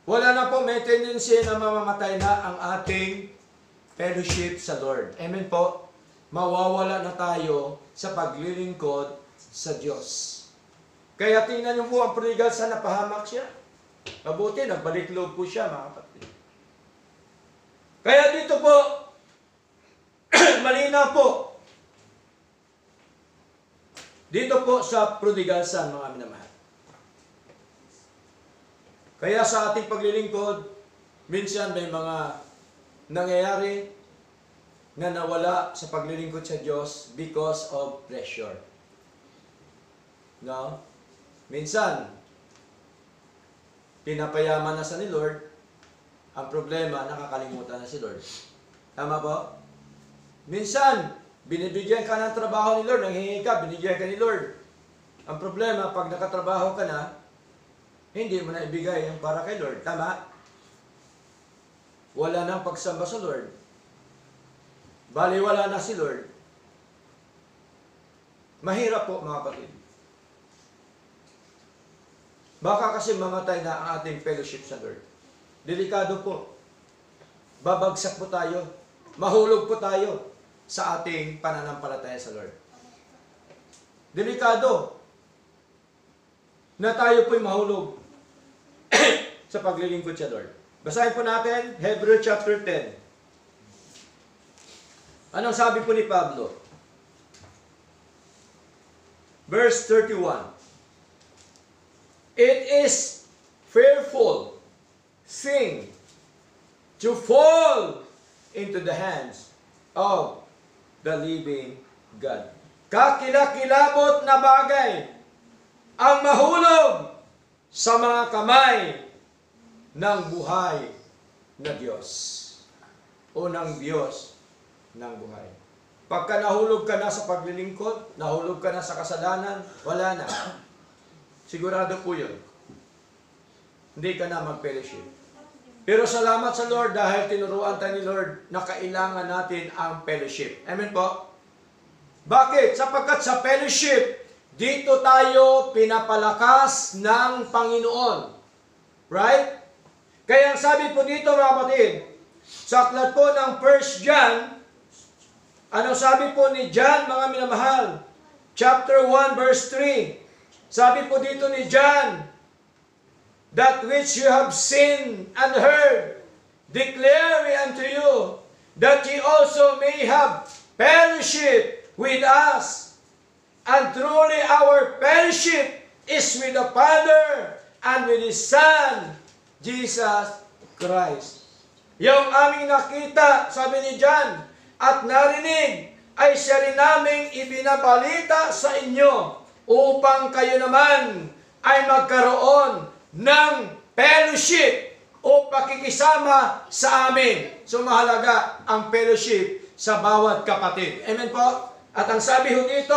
wala na po, may tendency na mamamatay na ang ating fellowship sa Lord. Amen po? Mawawala na tayo sa paglilingkod sa Diyos. Kaya tingnan niyo po ang prodigal son, napahamak siya. Mabuti, nagbalik loob po siya, mga kapatid. Kaya dito po, malinaw po. Dito po sa prodigal son, mga minamahal. Kaya sa ating paglilingkod, minsan may mga nangyayari na nawala sa paglilingkod sa Diyos because of pressure. No? Minsan, pinapayaman na sa ni Lord, ang problema, nakakalimutan na si Lord. Tama po? Minsan, binibigyan ka ng trabaho ni Lord, nanghihingi ka, binigyan ka ni Lord. Ang problema, pag nakatrabaho ka na, hindi mo na ibigay ang para kay Lord. Tama? Wala nang pagsamba sa Lord. Bali, wala na si Lord. Mahirap po, mga kapatid. Baka kasi mamatay na ang ating fellowship sa Lord. Delikado po. Babagsak po tayo. Mahulog po tayo sa ating pananampalataya sa Lord. Delikado na tayo po'y mahulog sa paglilingkod sa Lord. Basahin po natin, Hebrews chapter 10. Anong sabi po ni Pablo? Verse 31. It is fearful thing to fall into the hands of the living God. Kakilakilabot na bagay ang mahulog sa mga kamay ng buhay na Diyos o ng Diyos ng buhay. Pagka nahulog ka na sa paglilingkod, nahulog ka na sa kasalanan, wala na. Sigurado po yun. Hindi ka na mag-fellowship. Pero salamat sa Lord dahil tinuruan tayo ni Lord na kailangan natin ang fellowship. Amen po? Bakit? Sapagkat sa fellowship, dito tayo pinapalakas ng Panginoon. Right? Kaya ang sabi po dito mga kapatid, sa aklat po ng 1 John, anong sabi po ni John mga minamahal? Chapter 1 verse 3. Sabi po dito ni John, that which you have seen and heard, declare we unto you, that ye also may have fellowship with us. And truly our fellowship is with the Father and with His Son, Jesus Christ. Yung aming nakita, sabi ni John, at narinig, ay siya rin naming ibinabalita sa inyo, upang kayo naman ay magkaroon ng fellowship o pakikisama sa amin. So mahalaga ang fellowship sa bawat kapatid. Amen po? At ang sabi ho dito,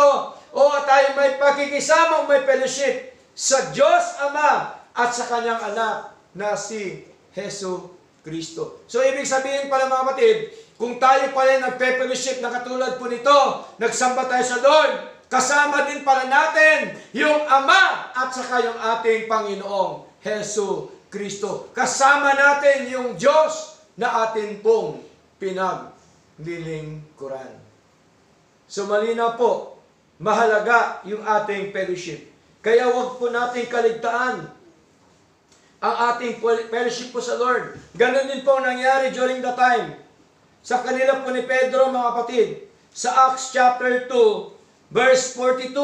tayo may pakikisama o may fellowship sa Diyos Ama at sa Kanyang anak na si Hesus Kristo. So ibig sabihin pala mga kapatid, kung tayo pala nagpe-fellowship na katulad po nito, nagsamba tayo sa Lord, kasama din pala natin yung Ama at saka yung ating Panginoong Hesus Kristo. Kasama natin yung Diyos na atin pong pinaglilingkuran. So malinaw po, mahalaga yung ating fellowship. Kaya wag po natin kaligtaan ang ating fellowship po sa Lord. Ganon din po nangyari during the time sa kanila po ni Pedro mga kapatid. Sa Acts chapter 2, verse 42.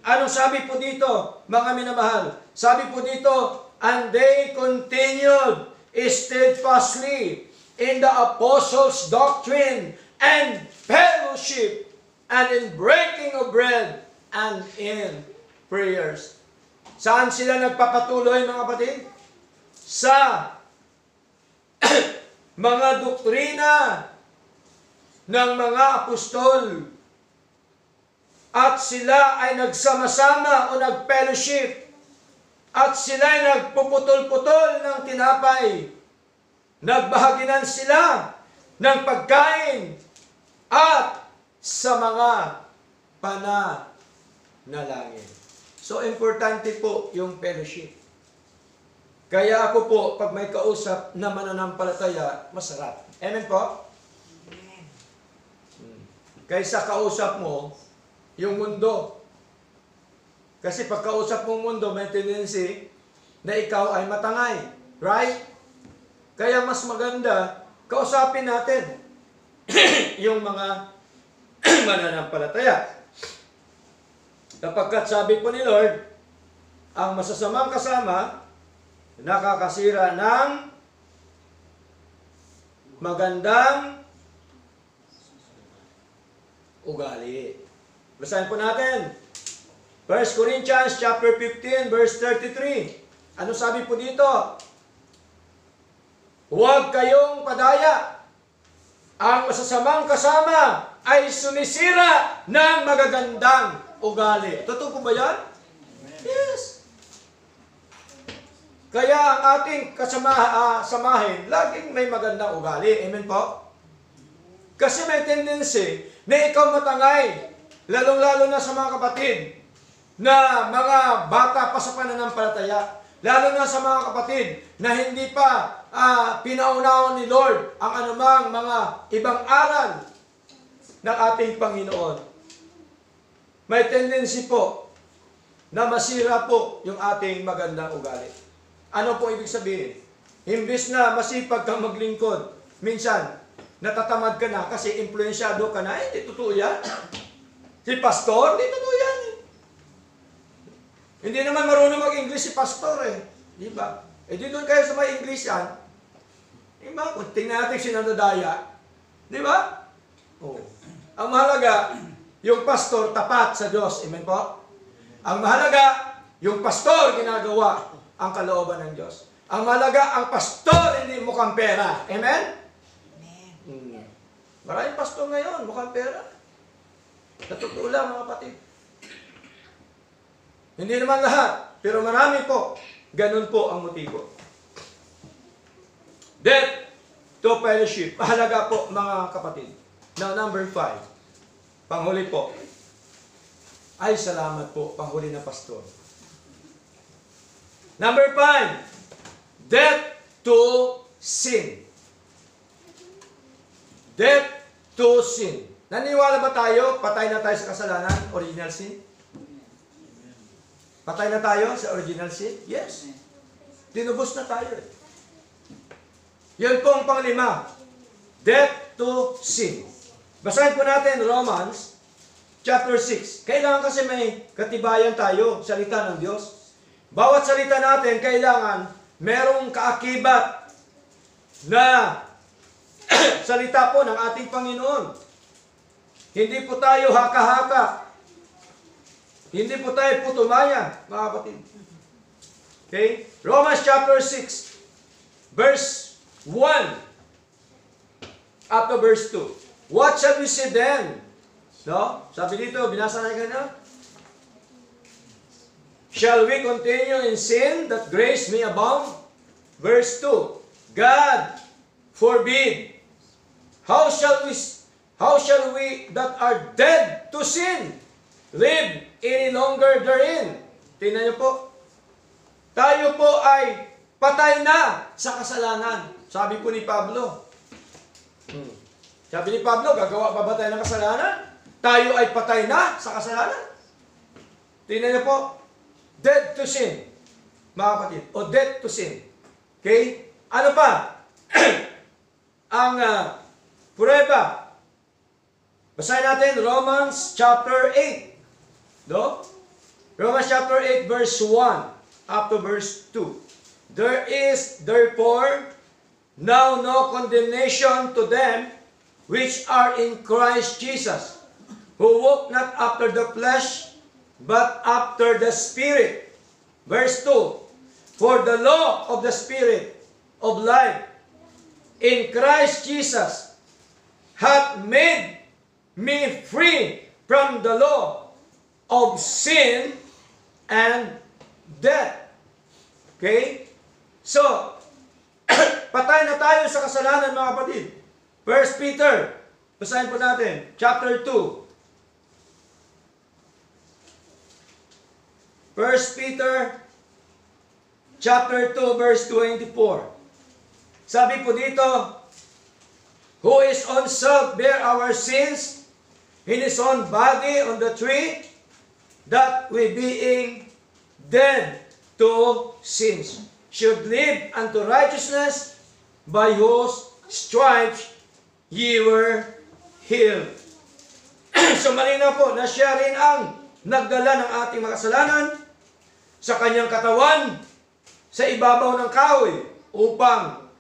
Anong sabi po dito, mga minamahal? Sabi po dito, and they continued steadfastly in the apostles' doctrine and fellowship, and in breaking of bread, and in prayers. Saan sila nagpapatuloy mga kapatid? Sa mga doktrina ng mga apostol. At sila ay nagsama-sama o nag-fellowship. At sila ay nagpuputol-putol ng tinapay. Nagbahaginan sila ng pagkain at sa mga pananalangin. So, importante po yung fellowship. Kaya ako po, pag may kausap na mananampalataya, masarap. Amen po? Kaysa kausap mo, yung mundo. Kasi pag kausap mo mundo, may tendency na ikaw ay matangay. Right? Kaya mas maganda, kausapin natin yung mga mananampalataya. Kapagkat sabi po ni Lord, ang masasamang kasama, nakakasira ng magandang ugali. Basahin po natin. 1 Corinthians chapter 15 verse 33. Ano sabi po dito? Huwag kayong padaya. Ang masasamang kasama ay sumisira ng magagandang ugali. Totoo po ba yan? Yes. Kaya ang ating samahin, laging may magandang ugali. Amen po? Kasi may tendency na ikaw matangay, lalong-lalo na sa mga kapatid, na mga bata pa sa pananampalataya. Lalo na sa mga kapatid na hindi pa pinaunawan ni Lord ang anumang mga ibang aral ng ating Panginoon. May tendency po na masira po yung ating magandang ugali. Ano po ibig sabihin? Imbis na masipag kang maglingkod, minsan natatamad ka na kasi influensyado ka na, hindi totoo yan. Si pastor, hindi totoo yan. Hindi naman marunong mag-English si pastor eh. Di ba? Eh di doon kayo sa may English yan. Di ba? Kung tingnan natin sinanadaya. Di ba? Oh. Ang mahalaga, yung pastor tapat sa Diyos. Amen po? Ang mahalaga, yung pastor ginagawa ang kalooban ng Diyos. Ang mahalaga, ang pastor hindi mukhang pera. Amen? Amen. Maraming pastor ngayon, mukhang pera. Sa totoo lang, mga kapatid. Hindi naman lahat, pero marami po. Ganun po ang motibo. Death to fellowship. Mahalaga po, mga kapatid. Now, number 5. Panghuli po. Ay, salamat po, panghuli na pastor. Number 5. Death to sin. Death to sin. Naniwala ba tayo, patay na tayo sa kasalanan, original sin? Patay na tayo sa original sin? Yes. Tinubos na tayo. Yan po ang panglima. Death to sin. Basahin po natin Romans chapter 6. Kailangan kasi may katibayan tayo, salita ng Diyos. Bawat salita natin, kailangan merong kaakibat na salita po ng ating Panginoon. Hindi po tayo haka-haka. Hindi po tayo putumayan, mga kapatid. Okay? Romans chapter 6, verse 1 up to verse 2. What shall we say then? No? Sabi dito, binasa na ganyan. Shall we continue in sin that grace may abound? Verse 2. God forbid. How shall we that are dead to sin live any longer therein? Tingnan niyo po. Tayo po ay patay na sa kasalanan. Sabi po ni Pablo. Sabi ni Pablo, gagawa pa ba tayo ng kasalanan? Tayo ay patay na sa kasalanan. Tingnan niyo po. Dead to sin. Mga kapatid. O dead to sin. Okay? Ano pa? Ang prueba. Basahin natin Romans chapter 8. No? Romans chapter 8 verse 1 up to verse 2. There is therefore now no condemnation to them which are in Christ Jesus, who walk not after the flesh, but after the Spirit. Verse 2. For the law of the Spirit of life in Christ Jesus hath made me free from the law of sin and death. Okay? So, patay na tayo sa kasalanan, mga kapatid. 1 Peter, basahin po natin, chapter 2. 1 Peter, chapter 2, verse 24. Sabi po dito, who is on self bear our sins in his own body on the tree, that we being dead to sins should live unto righteousness, by whose stripes ye were healed. So malinaw po na siya rin ang nagdala ng ating mga kasalanan sa kanyang katawan sa ibabaw ng kahoy upang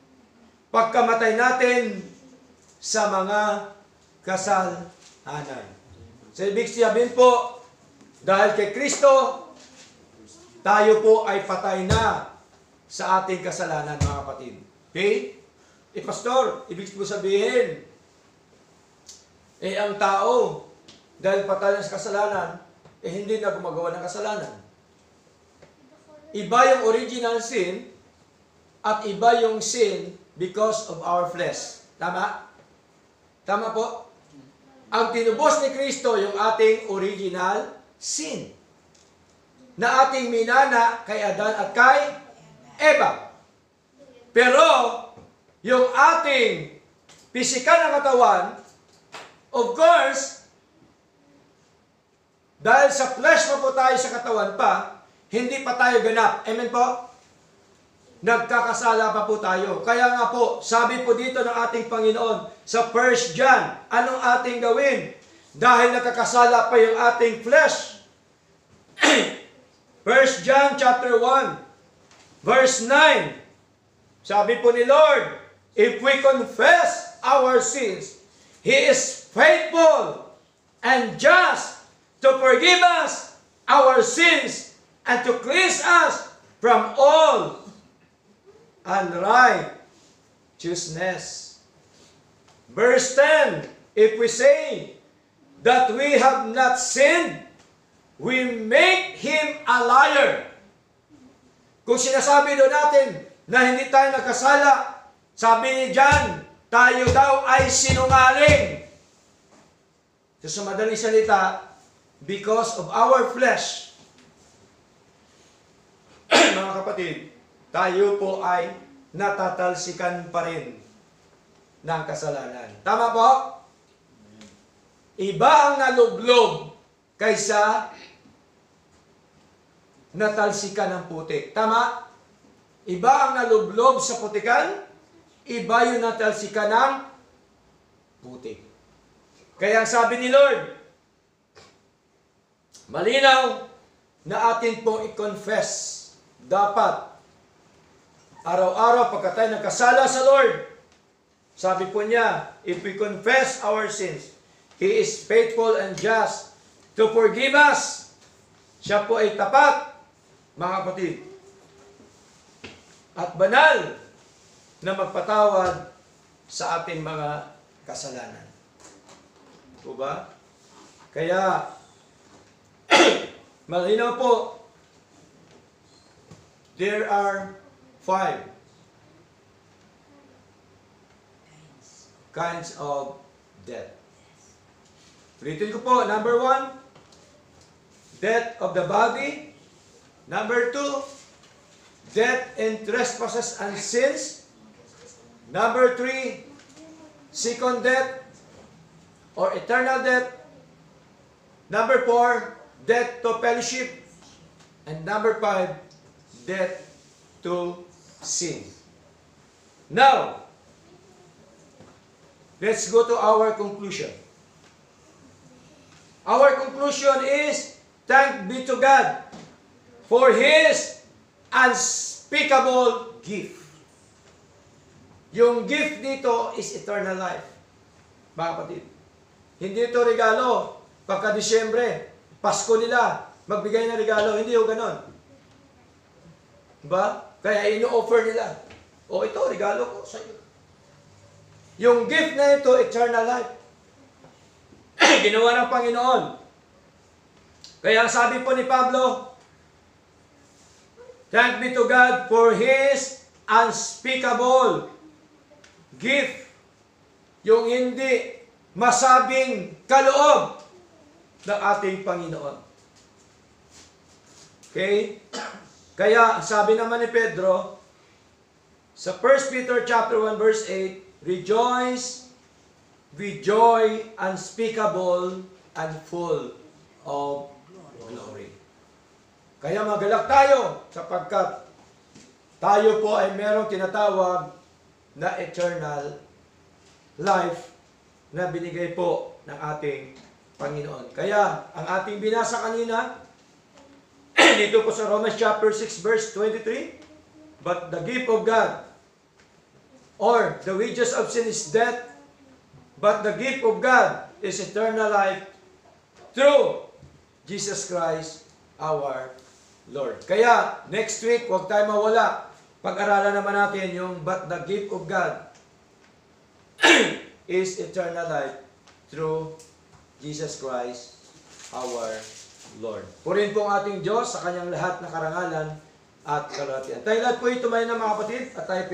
pagkamatay natin sa mga kasalanan. So ibig sabihin po, dahil kay Kristo, tayo po ay patay na sa ating kasalanan, mga kapatid. Okay? Pastor, ibig po sabihin, ang tao, dahil patay na sa kasalanan, hindi na gumagawa ng kasalanan. Iba yung original sin, at iba yung sin because of our flesh. Tama? Tama po? Ang tinubos ni Kristo yung ating original sin na ating minana kay Adan at kay Eva. Pero, yung ating pisikal na katawan, of course, dahil sa flesh pa po tayo sa katawan pa, hindi pa tayo ganap. Amen po? Nagkakasala pa po tayo. Kaya nga po, sabi po dito ng ating Panginoon sa 1 John, anong ating gawin? Dahil nakakasala pa yung ating flesh. 1 John chapter 1, verse 9. Sabi po ni Lord, if we confess our sins, He is faithful and just to forgive us our sins and to cleanse us from all unrighteousness. Verse 10, if we say that we have not sinned, we make Him a liar. Kung sinasabi doon natin na hindi tayo nagkasala, sabi ni John, tayo daw ay sinungaling. So, sa madaling salita, because of our flesh, mga kapatid, tayo po ay natatalsikan pa rin ng kasalanan. Tama po? Iba ang naluglob kaysa natalsikan ng putik. Tama? Iba ang naluglob sa putikan, iba yung natalsikan ng putik. Kaya ang sabi ni Lord, malinaw na atin pong i-confess. Dapat, araw-araw pagka tayo nagkasala sa Lord, sabi po niya, if we confess our sins, He is faithful and just to forgive us. Siya po ay tapat, mga kapatid, at banal na magpatawad sa ating mga kasalanan. O ba? Kaya, malinaw po, there are 5 kinds of death. Ulitin ko po, number 1, death of the body. Number 2, death in trespasses and sins. Number 3, second death or eternal death. Number 4, death to fellowship. And number 5, death to sin. Now, let's go to our conclusion. Our conclusion is, thank be to God for His unspeakable gift. Yung gift dito is eternal life. Mga kapatid, hindi ito regalo. Pagka Disyembre, Pasko nila, magbigay ng regalo. Hindi yung ganon. Diba? Kaya ino-offer nila. O ito, regalo ko sa iyo. Yung gift na ito, eternal life. Ginawa ng Panginoon. Kaya sabi po ni Pablo, thank be to God for His unspeakable gift. Yung hindi masabing kaloob ng ating Panginoon. Okay? Kaya sabi naman ni Pedro, sa 1 Peter chapter 1 verse 8, rejoice with joy unspeakable and full of glory. Kaya magalak tayo sapagkat tayo po ay merong tinatawag na eternal life na binigay po ng ating Panginoon. Kaya ang ating binasa kanina dito po sa Romans chapter 6 verse 23, but the gift of God or the wages of sin is death, but the gift of God is eternal life through Jesus Christ our Lord. Kaya, next week, huwag tayo mawala. Pag-aralan naman natin yung, but the gift of God is eternal life through Jesus Christ our Lord. Purihin po ang ating Diyos sa kanyang lahat na karangalan at kalwatian. Tayo lahat po ito may na mga kapatid at tayo po